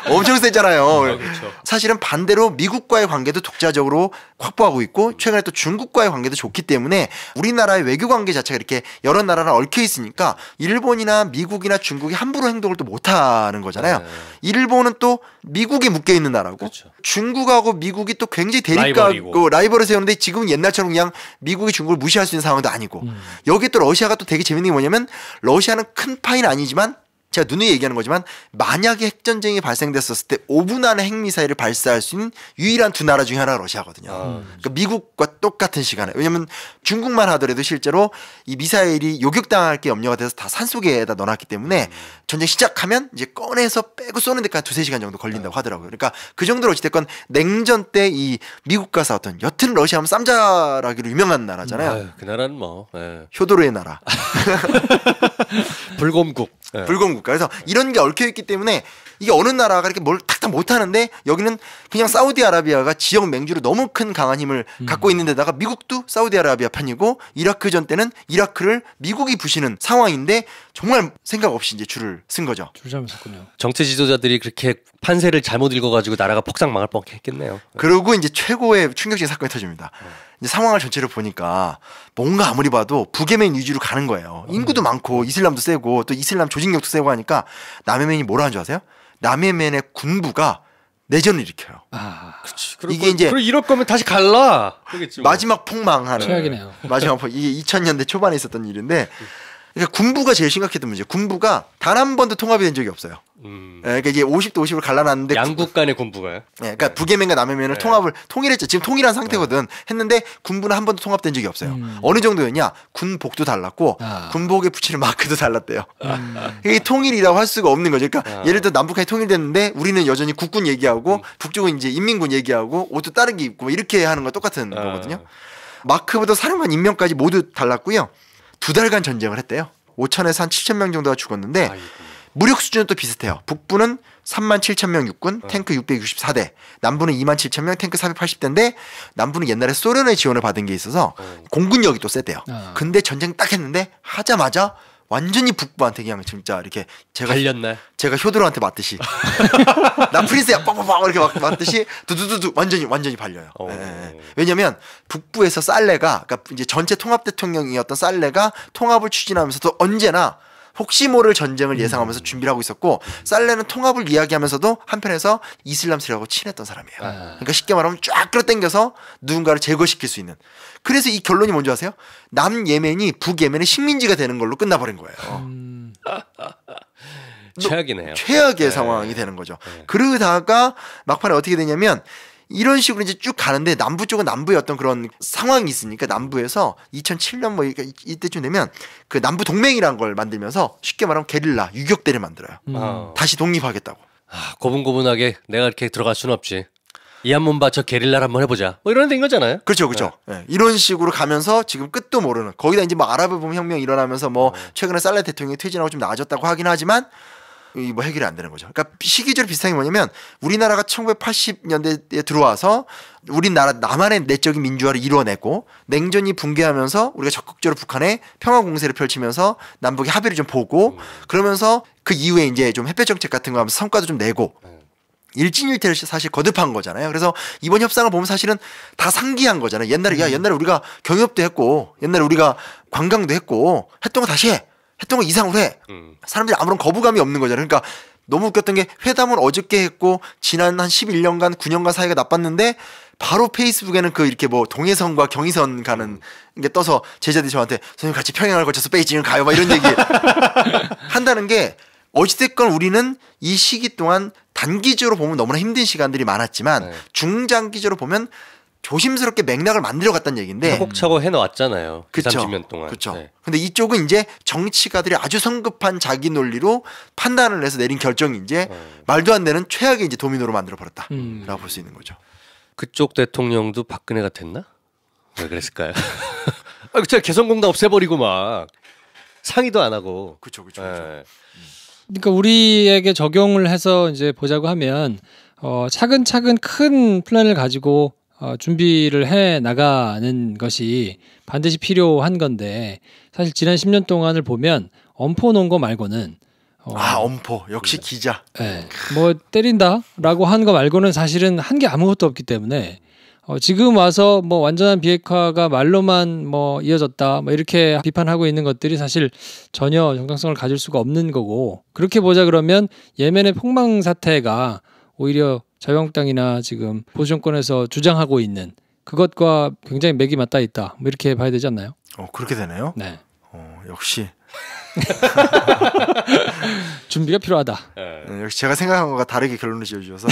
엄청 세잖아요. 그렇죠. 사실은 반대로 미국과의 관계도 독자적으로 확보하고 있고 최근에 또 중국과의 관계도 좋기 때문에 우리나라의 외교 관계 자체가 이렇게 여러 나라랑 얽혀 있으니까 일본이나 미국이나 중국이 함부로 행동을 또 못하는 거잖아요. 일본은 또 미국에 묶여 있는 나라고 그렇죠. 중국하고 미국이 또 굉장히 대립가고 라이벌을 세우는데 지금은 옛날처럼 그냥 미국이 중국을 무시할 수 있는 상황도 아니고 여기에 또 러시아가 또 되게 재밌는 게 뭐냐면 러시아는 큰 파이는 아니지만 제가 누누이 얘기하는 거지만 만약에 핵전쟁이 발생됐었을 때 5분 안에 핵미사일을 발사할 수 있는 유일한 두 나라 중에 하나가 러시아거든요. 그러니까 미국과 똑같은 시간에. 왜냐하면 중국만 하더라도 실제로 이 미사일이 요격당할 게 염려가 돼서 다 산속에다 넣어놨기 때문에 전쟁 시작하면 이제 꺼내서 빼고 쏘는 데까지 2-3시간 정도 걸린다고 하더라고요. 그러니까 그 정도로 어찌됐건 냉전 때 이 미국과 싸웠던, 여튼 러시아하면 쌈자라기로 유명한 나라잖아요. 아유, 그 나라는 뭐 효도로의 나라. 불곰국. 불공국가. 그래서 이런 게 얽혀있기 때문에 이게 어느 나라가 이렇게 뭘 탁탁 못하는데 여기는 그냥 사우디아라비아가 지역 맹주로 너무 큰 강한 힘을 갖고 있는 데다가 미국도 사우디아라비아 편이고 이라크전 때는 이라크를 미국이 부시는 상황인데 정말 생각 없이 이제 줄을 쓴 거죠. 줄 잘못 섰군요. 정치 지도자들이 그렇게 판세를 잘못 읽어가지고 나라가 폭삭 망할 뻔했겠네요. 그리고 이제 최고의 충격적인 사건이 터집니다. 이제 상황을 전체로 보니까 뭔가 아무리 봐도 북예멘 위주로 가는 거예요. 인구도 많고 이슬람도 세고 또 이슬람 조직력도 세고 하니까 남예멘이 뭐라 하는 줄 아세요? 남예멘의 군부가 내전을 일으켜요. 그치. 이게 이제 이럴 거면 다시 갈라. 그러겠지 뭐. 마지막 폭망하는. 최악이네요. 마지막 이게 2000년대 초반에 있었던 일인데, 그러니까 군부가 제일 심각했던 문제. 군부가 단 한 번도 통합이 된 적이 없어요. 그러니까 이제 50대 50을 갈라놨는데 양국 간의 군부가요? 그러니까 북예멘과 남예멘을 통일했죠. 지금 통일한 상태거든. 했는데 군부는 한 번도 통합된 적이 없어요. 어느 정도였냐? 군복도 달랐고 군복에 붙이는 마크도 달랐대요. 이게 통일이라고 할 수가 없는 거죠. 그러니까 예를 들어 남북한이 통일됐는데 우리는 여전히 국군 얘기하고 북쪽은 이제 인민군 얘기하고 옷도 다른 게 입고 이렇게 하는 거 똑같은 거거든요. 마크부터 사령관 임명까지 모두 달랐고요. 2달간 전쟁을 했대요. 5천에서 한 7천 명 정도가 죽었는데 무력 수준은 또 비슷해요. 북부는 3만 7천 명 육군, 탱크 664대, 남부는 2만 7천 명, 탱크 480대인데 남부는 옛날에 소련의 지원을 받은 게 있어서 공군력이 또 세대요. 근데 전쟁 딱 했는데 하자마자 완전히 북부한테 그냥 진짜 이렇게 발렸나요? 제가 효도로한테 맞듯이 나 프린스야 빡빡빡 이렇게 맞듯이 두두두두 완전히 발려요. 네. 왜냐면 북부에서 살레가, 그러니까 이제 전체 통합 대통령이었던 살레가 통합을 추진하면서도 언제나 혹시 모를 전쟁을 예상하면서 준비를 하고 있었고, 살레는 통합을 이야기하면서도 한편에서 이슬람 세력하고 친했던 사람이에요. 그러니까 쉽게 말하면 쫙 끌어당겨서 누군가를 제거시킬 수 있는. 그래서 이 결론이 뭔지 아세요? 남예멘이 북예멘의 식민지가 되는 걸로 끝나버린 거예요. 최악이네요. 최악의 상황이 되는 거죠. 그러다가 막판에 어떻게 되냐면 이런 식으로 이제 쭉 가는데 남부 쪽은 남부의 어떤 그런 상황이 있으니까 남부에서 2007년 뭐 이때쯤 되면 그 남부 동맹이라는 걸 만들면서 쉽게 말하면 게릴라 유격대를 만들어요. 다시 독립하겠다고. 고분고분하게 내가 이렇게 들어갈 수는 없지. 이 한 번 봐, 저 게릴라를 한번 해보자. 뭐 이런 된 거잖아요. 그렇죠. 네. 이런 식으로 가면서 지금 끝도 모르는, 거기다 이제 뭐 아랍의 봄 혁명 일어나면서 뭐 최근에 살레 대통령이 퇴진하고 좀 나아졌다고 하긴 하지만 뭐 해결이 안 되는 거죠. 그러니까 시기적으로 비슷한 게 뭐냐면 우리나라가 1980년대에 들어와서 우리나라 나만의 내적인 민주화를 이루어내고 냉전이 붕괴하면서 우리가 적극적으로 북한에 평화 공세를 펼치면서 남북의 합의를 좀 보고 그러면서 그 이후에 이제 좀 햇볕 정책 같은 거 하면서 성과도 좀 내고 일진일퇴를 사실 거듭한 거잖아요. 그래서 이번 협상을 보면 사실은 다 상기한 거잖아요. 옛날에 우리가 경협도 했고 옛날에 우리가 관광도 했고 했던 거 다시 해. 했던 거 이상으로 해. 사람들이 아무런 거부감이 없는 거잖아요. 그러니까 너무 웃겼던 게 회담은 어저께 했고 지난 한 11년간 9년간 사이가 나빴는데 바로 페이스북에는 그 이렇게 뭐 동해선과 경의선 가는 게 떠서 제자들이 저한테 선생님 같이 평양을 거쳐서 베이징을 가요 막 이런 얘기 한다는 게, 어찌됐건 우리는 이 시기 동안 단기적으로 보면 너무나 힘든 시간들이 많았지만 중장기적으로 보면 조심스럽게 맥락을 만들어 갔다는 얘기인데 차곡차곡 해놓았잖아요. 그쵸. 30년 동안. 그렇죠. 근데 이쪽은 이제 정치가들이 아주 성급한 자기 논리로 판단을 해서 내린 결정이 이제 말도 안 되는 최악의 이제 도미노로 만들어 버렸다라고 볼 수 있는 거죠. 그쪽 대통령도 박근혜가 됐나? 왜 그랬을까요? 진짜 개성공단 없애버리고 막 상의도 안 하고. 그렇죠. 그러니까 우리에게 적용을 해서 이제 보자고 하면 차근차근 큰 플랜을 가지고 준비를 해 나가는 것이 반드시 필요한 건데, 사실 지난 10년 동안을 보면 엄포 놓은 거 말고는 엄포 역시 기자. 네, 뭐 때린다라고 한 거 말고는 사실은 한 게 아무것도 없기 때문에 지금 와서 뭐 완전한 비핵화가 말로만 뭐 이어졌다 뭐 이렇게 비판하고 있는 것들이 사실 전혀 정당성을 가질 수가 없는 거고, 그렇게 보자 그러면 예멘의 폭망 사태가 오히려 자유한국당이나 지금 보수 정권에서 주장하고 있는 그것과 굉장히 맥이 맞닿아 있다, 뭐 이렇게 봐야 되지 않나요? 그렇게 되네요. 네. 역시 준비가 필요하다. 역시 제가 생각한 것과 다르게 결론을 지어주셔서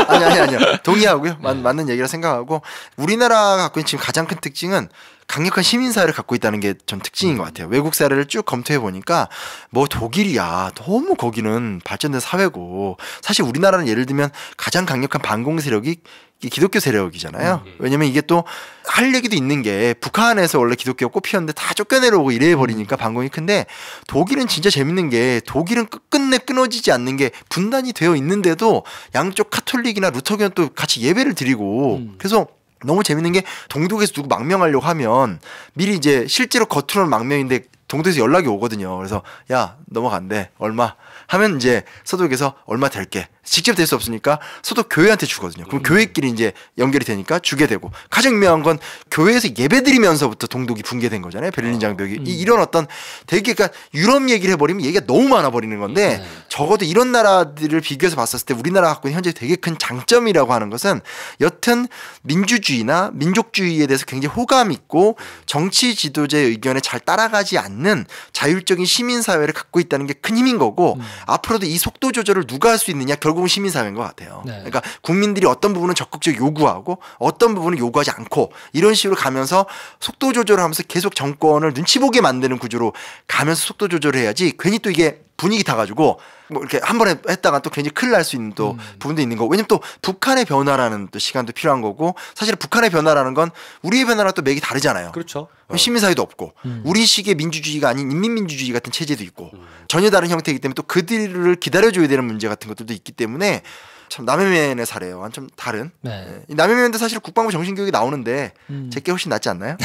아니요 동의하고요. 맞는 얘기라 생각하고 우리나라가 갖고 있는 지금 가장 큰 특징은 강력한 시민사회를 갖고 있다는 게 전 특징인 것 같아요. 외국 사례를 쭉 검토해 보니까 뭐 독일이야 너무 거기는 발전된 사회고 사실 우리나라는 예를 들면 가장 강력한 반공 세력이 기독교 세력이잖아요. 왜냐면 이게 또 할 얘기도 있는 게 북한에서 원래 기독교가 꽃피었는데 다 쫓겨내려오고 이래 버리니까 반공이 큰데 독일은 진짜 재밌는 게 독일은 끝끝내 끊어지지 않는 게 분단이 되어 있는데도 양쪽 카톨릭이나 루터교는 또 같이 예배를 드리고 그래서 너무 재밌는 게 동독에서 누구 망명하려고 하면 미리 이제 실제로 겉으로는 망명인데 동독에서 연락이 오거든요. 그래서 야 넘어간대 얼마 하면 이제 서독에서 얼마 될게 직접 될 수 없으니까 서독 교회한테 주거든요. 그럼 교회끼리 이제 연결이 되니까 주게 되고 가장 유명한 건 교회에서 예배드리면서부터 동독이 붕괴된 거잖아요. 베를린 장벽이 이런 어떤 되게 그러니까 유럽 얘기를 해버리면 얘기가 너무 많아 버리는 건데 적어도 이런 나라들을 비교해서 봤었을 때 우리나라가 갖고 있는 현재 되게 큰 장점이라고 하는 것은 여튼 민주주의나 민족주의에 대해서 굉장히 호감 있고 정치 지도자의 의견에 잘 따라가지 않는 자율적인 시민사회를 갖고 있다는 게 큰 힘인 거고 앞으로도 이 속도 조절을 누가 할 수 있느냐 결국은 시민사회인 것 같아요. 네. 그러니까 국민들이 어떤 부분은 적극적으로 요구하고 어떤 부분은 요구하지 않고 이런 식으로 가면서 속도 조절을 하면서 계속 정권을 눈치 보게 만드는 구조로 가면서 속도 조절을 해야지 괜히 또 이게 분위기 타가지고 뭐 이렇게 한 번에 했다가 또 괜히 큰일 날 수 있는 또 부분도 있는 거고 왜냐면 또 북한의 변화라는 또 시간도 필요한 거고 사실 북한의 변화라는 건 우리의 변화랑 또 맥이 다르잖아요. 그렇죠. 시민사회도 없고 우리식의 민주주의가 아닌 인민민주주의 같은 체제도 있고 전혀 다른 형태이기 때문에 또 그들을 기다려줘야 되는 문제 같은 것들도 있기 때문에 참 남해면의 사례와는 좀 다른 네. 남해면도 사실 국방부 정신교육이 나오는데 제게 훨씬 낫지 않나요?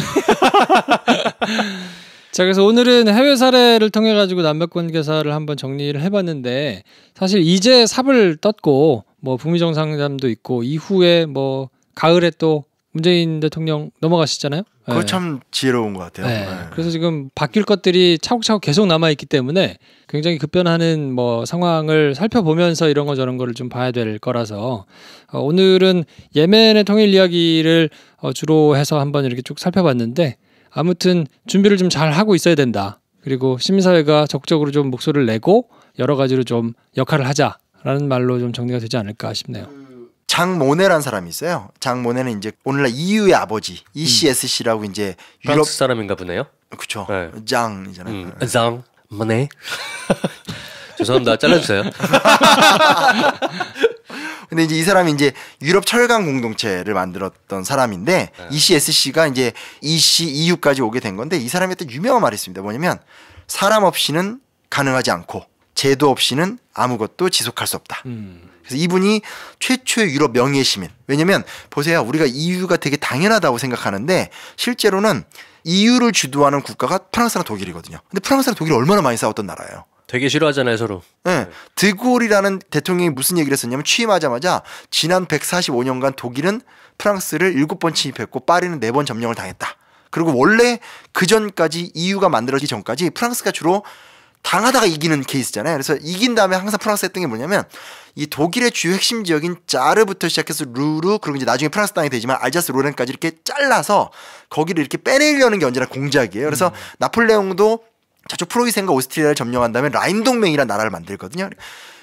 자, 그래서 오늘은 해외 사례를 통해 가지고 남북관계사를 한번 정리를 해봤는데 사실 이제 삽을 떴고 뭐 북미 정상회담도 있고 이후에 뭐 가을에 또 문재인 대통령 넘어가시잖아요. 그거 네. 참 지혜로운 것 같아요. 네. 네. 그래서 지금 바뀔 것들이 차곡차곡 계속 남아 있기 때문에 굉장히 급변하는 뭐 상황을 살펴보면서 이런 거 저런 거를 좀 봐야 될 거라서 오늘은 예멘의 통일 이야기를 주로 해서 한번 이렇게 쭉 살펴봤는데. 아무튼 준비를 좀 잘 하고 있어야 된다. 그리고 시민사회가 적극적으로 좀 목소리를 내고 여러 가지로 좀 역할을 하자라는 말로 좀 정리가 되지 않을까 싶네요. 장모네라는 사람이 있어요. 장모네는 이제 오늘날 EU의 아버지 ECSC라고 이제 유럽 프랑스 사람인가 보네요. 그렇죠. 네. 장이잖아요. 장 모네. 죄송합니다. 잘라주세요. 근데 이제 이 사람이 이제 유럽 철강 공동체를 만들었던 사람인데 ECSC가 이제 EU까지 오게 된 건데 이 사람이 했던 유명한 말이 있습니다. 뭐냐면 사람 없이는 가능하지 않고 제도 없이는 아무것도 지속할 수 없다. 그래서 이분이 최초의 유럽 명예 시민. 왜냐면 보세요. 우리가 EU가 되게 당연하다고 생각하는데 실제로는 EU를 주도하는 국가가 프랑스랑 독일이거든요. 근데 프랑스랑 독일이 얼마나 많이 싸웠던 나라예요. 되게 싫어하잖아요 서로. 네. 드골이라는 대통령이 무슨 얘기를 했었냐면 취임하자마자 지난 145년간 독일은 프랑스를 7번 침입했고 파리는 4번 점령을 당했다. 그리고 원래 그 전까지 EU가 만들어지기 전까지 프랑스가 주로 당하다가 이기는 케이스잖아요. 그래서 이긴 다음에 항상 프랑스가 했던 게 뭐냐면 이 독일의 주요 핵심 지역인 짜르부터 시작해서 루르 그리고 이제 나중에 프랑스 땅이 되지만 알자스 로렌까지 이렇게 잘라서 거기를 이렇게 빼내려는 게 언제나 공작이에요. 그래서 나폴레옹도 저쪽 프로이센과 오스트리아를 점령한 다음에 라인 동맹이라는 나라를 만들거든요.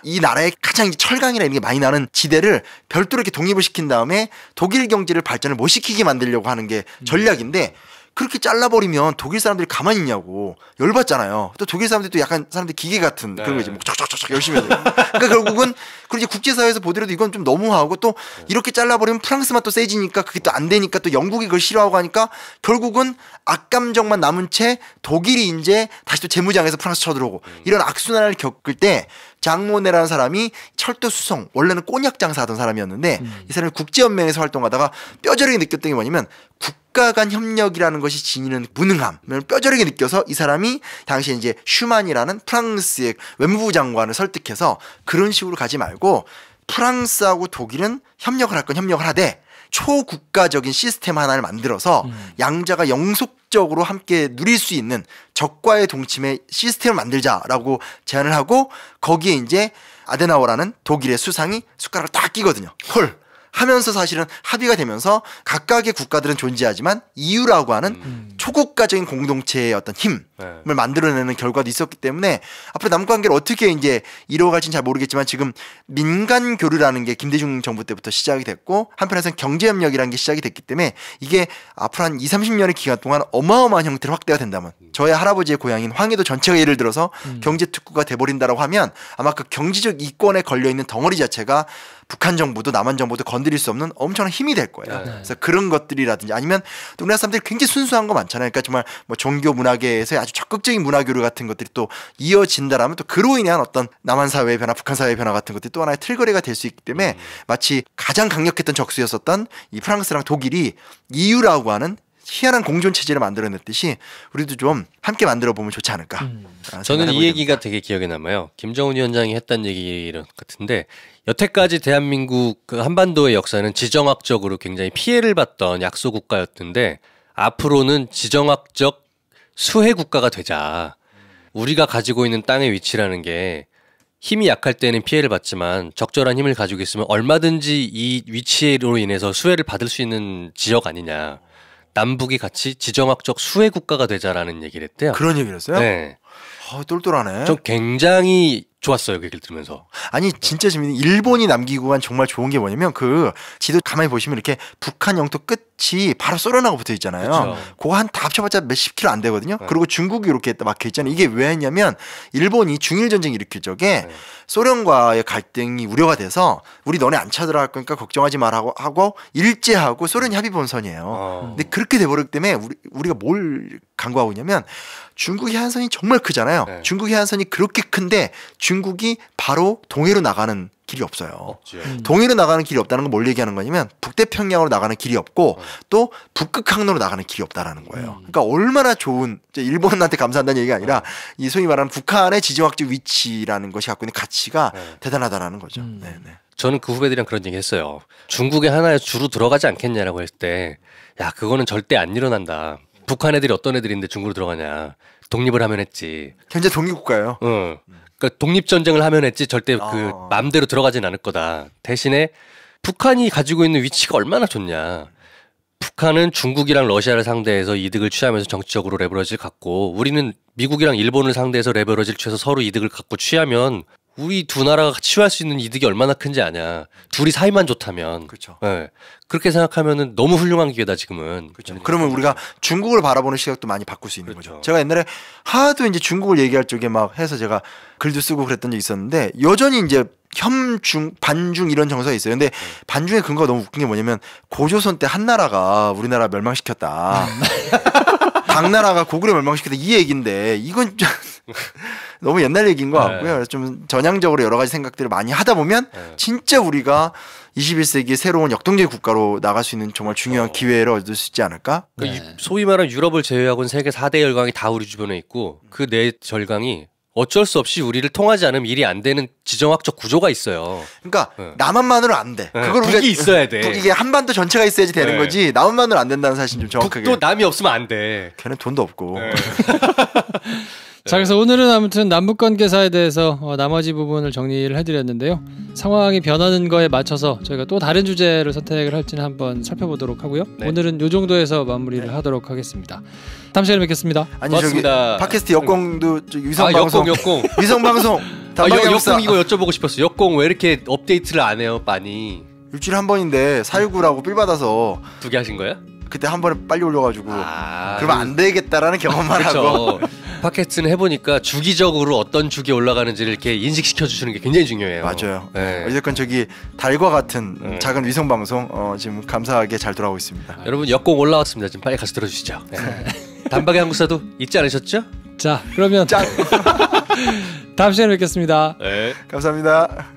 이 나라의 가장 철강이나 이런 게 많이 나는 지대를 별도로 이렇게 독립을 시킨 다음에 독일 경제를 발전을 못 시키게 만들려고 하는 게 전략인데 그렇게 잘라버리면 독일 사람들이 가만히 있냐고 열받잖아요. 또 독일 사람들도 약간 사람들 기계 같은 그런 거 이제 뭐 척척척척 열심히 해요. 그러니까 결국은 그리고 이제 국제사회에서 보더라도 이건 좀 너무하고 또 이렇게 잘라버리면 프랑스만 또 세지니까 그게 또 안 되니까 또 영국이 그걸 싫어하고 하니까 결국은 악감정만 남은 채 독일이 이제 다시 또 재무장에서 프랑스 쳐들어오고 이런 악순환을 겪을 때 장모네라는 사람이 철도 수송 원래는 꼬냑 장사하던 사람이었는데 이 사람이 국제연맹에서 활동하다가 뼈저리게 느꼈던 게 뭐냐면 국가 간 협력이라는 것이 지니는 무능함을 뼈저리게 느껴서 이 사람이 당시에 이제 슈만이라는 프랑스의 외무부 장관을 설득해서 그런 식으로 가지 말고 프랑스하고 독일은 협력을 할 건 협력을 하되 초국가적인 시스템 하나를 만들어서 양자가 영속적으로 함께 누릴 수 있는 적과의 동침의 시스템을 만들자라고 제안을 하고 거기에 이제 아데나워라는 독일의 수상이 숟가락을 딱 끼거든요. 헐 하면서 사실은 합의가 되면서 각각의 국가들은 존재하지만 EU라고 하는 초국가적인 공동체의 어떤 힘 만들어내는 결과도 있었기 때문에 앞으로 남북 관계를 어떻게 이제 이루어갈지는 잘 모르겠지만 지금 민간 교류라는 게 김대중 정부 때부터 시작이 됐고 한편에서는 경제협력이라는 게 시작이 됐기 때문에 이게 앞으로 한 20-30년의 기간 동안 어마어마한 형태로 확대가 된다면 저희 할아버지의 고향인 황해도 전체가 예를 들어서 경제 특구가 돼버린다라고 하면 아마 그 경제적 이권에 걸려있는 덩어리 자체가 북한 정부도 남한 정부도 건드릴 수 없는 엄청난 힘이 될 거예요. 그래서 그런 것들이라든지 아니면 또 우리나라 사람들이 굉장히 순수한 거 많잖아요. 그러니까 정말 뭐 종교 문화계에서 아주 적극적인 문화교류 같은 것들이 또 이어진다라면 또 그로 인한 어떤 남한 사회의 변화, 북한 사회의 변화 같은 것들이 또 하나의 틀거리가 될 수 있기 때문에 마치 가장 강력했던 적수였었던 이 프랑스랑 독일이 EU라고 하는 희한한 공존 체제를 만들어냈듯이 우리도 좀 함께 만들어 보면 좋지 않을까. 저는 이 얘기가 되게 기억에 남아요. 김정은 위원장이 했던 얘기 같은데 여태까지 대한민국 그 한반도의 역사는 지정학적으로 굉장히 피해를 받던 약소 국가였던데 앞으로는 지정학적 수혜 국가가 되자. 우리가 가지고 있는 땅의 위치라는 게 힘이 약할 때는 피해를 받지만 적절한 힘을 가지고 있으면 얼마든지 이 위치로 인해서 수혜를 받을 수 있는 지역 아니냐. 남북이 같이 지정학적 수혜 국가가 되자라는 얘기를 했대요. 그런 얘기를 했어요? 네. 똘똘하네. 좀 굉장히 좋았어요. 그 얘기를 들으면서. 아니 진짜 재밌는 일본이 남기고 간 정말 좋은 게 뭐냐면 그 지도 가만히 보시면 이렇게 북한 영토 끝이 바로 소련하고 붙어 있잖아요. 그쵸. 그거 한 다 합쳐봤자 몇십 킬로 안 되거든요. 그리고 중국이 이렇게 막혀 있잖아요. 이게 왜 했냐면 일본이 중일 전쟁 일으킬 적에 소련과의 갈등이 우려가 돼서 우리 너네 안 쳐들어갈 거니까 걱정하지 말라고 하고 일제하고 소련이 합의 본선이에요. 근데 그렇게 돼버렸기 때문에 우리가 뭘 강구하고 있냐면 중국의 해안선이 정말 크잖아요. 중국의 해안선이 그렇게 큰데 중국이 바로 동해로 나가는 길이 없어요. 동해로 나가는 길이 없다는 건 뭘 얘기하는 거냐면 북태평양으로 나가는 길이 없고 또 북극항로로 나가는 길이 없다라는 거예요. 그러니까 얼마나 좋은 일본한테 감사한다는 얘기가 아니라 이 소위 말하는 북한의 지정학적 위치라는 것이 갖고 있는 가치가 대단하다라는 거죠. 네네. 저는 그 후배들이랑 그런 얘기 했어요. 중국의 하나의 주로 들어가지 않겠냐라고 했을 때 야 그거는 절대 안 일어난다. 북한 애들이 어떤 애들인데 중국으로 들어가냐. 독립을 하면 했지. 현재 독립국가예요. 응. 그러니까 독립전쟁을 하면 했지 절대 그 마음대로 들어가진 않을 거다. 대신에 북한이 가지고 있는 위치가 얼마나 좋냐. 북한은 중국이랑 러시아를 상대해서 이득을 취하면서 정치적으로 레버러지를 갖고 우리는 미국이랑 일본을 상대해서 레버러지를 취해서 서로 이득을 갖고 취하면 우리 두 나라가 취할 수 있는 이득이 얼마나 큰지 아냐. 둘이 사이만 좋다면. 그렇죠. 네. 그렇게 생각하면은 너무 훌륭한 기회다 지금은. 그렇죠. 그러면 우리가 중국을 바라보는 시각도 많이 바꿀 수 있는 거죠. 제가 옛날에 하도 이제 중국을 얘기할 적에 막 해서 제가 글도 쓰고 그랬던 적이 있었는데 여전히 이제 혐중, 반중 이런 정서가 있어요. 근데 반중의 근거가 너무 웃긴 게 뭐냐면 고조선 때 한나라가 우리나라 멸망시켰다. 당나라가 고구려 멸망시켰다 이 얘기인데 이건 좀 너무 옛날 얘기인 것 같고요. 그래서 좀 전향적으로 여러 가지 생각들을 많이 하다 보면 진짜 우리가 21세기 새로운 역동적인 국가로 나갈 수 있는 정말 중요한 기회를 얻을 수 있지 않을까? 그러니까 소위 말하는 유럽을 제외하고는 세계 4대 열강이 다 우리 주변에 있고 그 네 열강이 어쩔 수 없이 우리를 통하지 않으면 일이 안 되는 지정학적 구조가 있어요. 그러니까 남한만으로 안 돼. 그걸 북이 우리가 있어야 돼. 이게 한반도 전체가 있어야지 되는 거지. 남한만으로 안 된다는 사실 좀 정확하게. 북도 남이 없으면 안 돼. 걔는 돈도 없고. 자, 그래서 오늘은 아무튼 남북관계사에 대해서 나머지 부분을 정리를 해드렸는데요. 상황이 변하는 거에 맞춰서 저희가 또 다른 주제를 선택을 할지는 한번 살펴보도록 하고요. 네. 오늘은 이 정도에서 마무리를 하도록 하겠습니다. 다음 시간에 뵙겠습니다. 아니 고맙습니다. 저기 팟캐스트 역공도 위성방송. 역공. 위성방송. 역공 이거 여쭤보고 싶었어요. 역공 왜 이렇게 업데이트를 안 해요? 많이. 일주일에 한 번인데 469라고 삘 받아서 2개 하신 거예요? 그때 한 번에 빨리 올려가지고 그러면 안 되겠다라는 경험만 하고. 팟캐스트는 해보니까 주기적으로 어떤 주기에 올라가는지를 이렇게 인식시켜 주시는 게 굉장히 중요해요. 맞아요. 네. 어쨌건 저기 달과 같은 작은 위성 방송 지금 감사하게 잘 돌아오고 있습니다. 여러분 역공 올라왔습니다. 지금 빨리 가서 들어주시죠. 네. 단박의 한국사도 잊지 않으셨죠? 자, 그러면 다음 시간에 뵙겠습니다. 네. 감사합니다.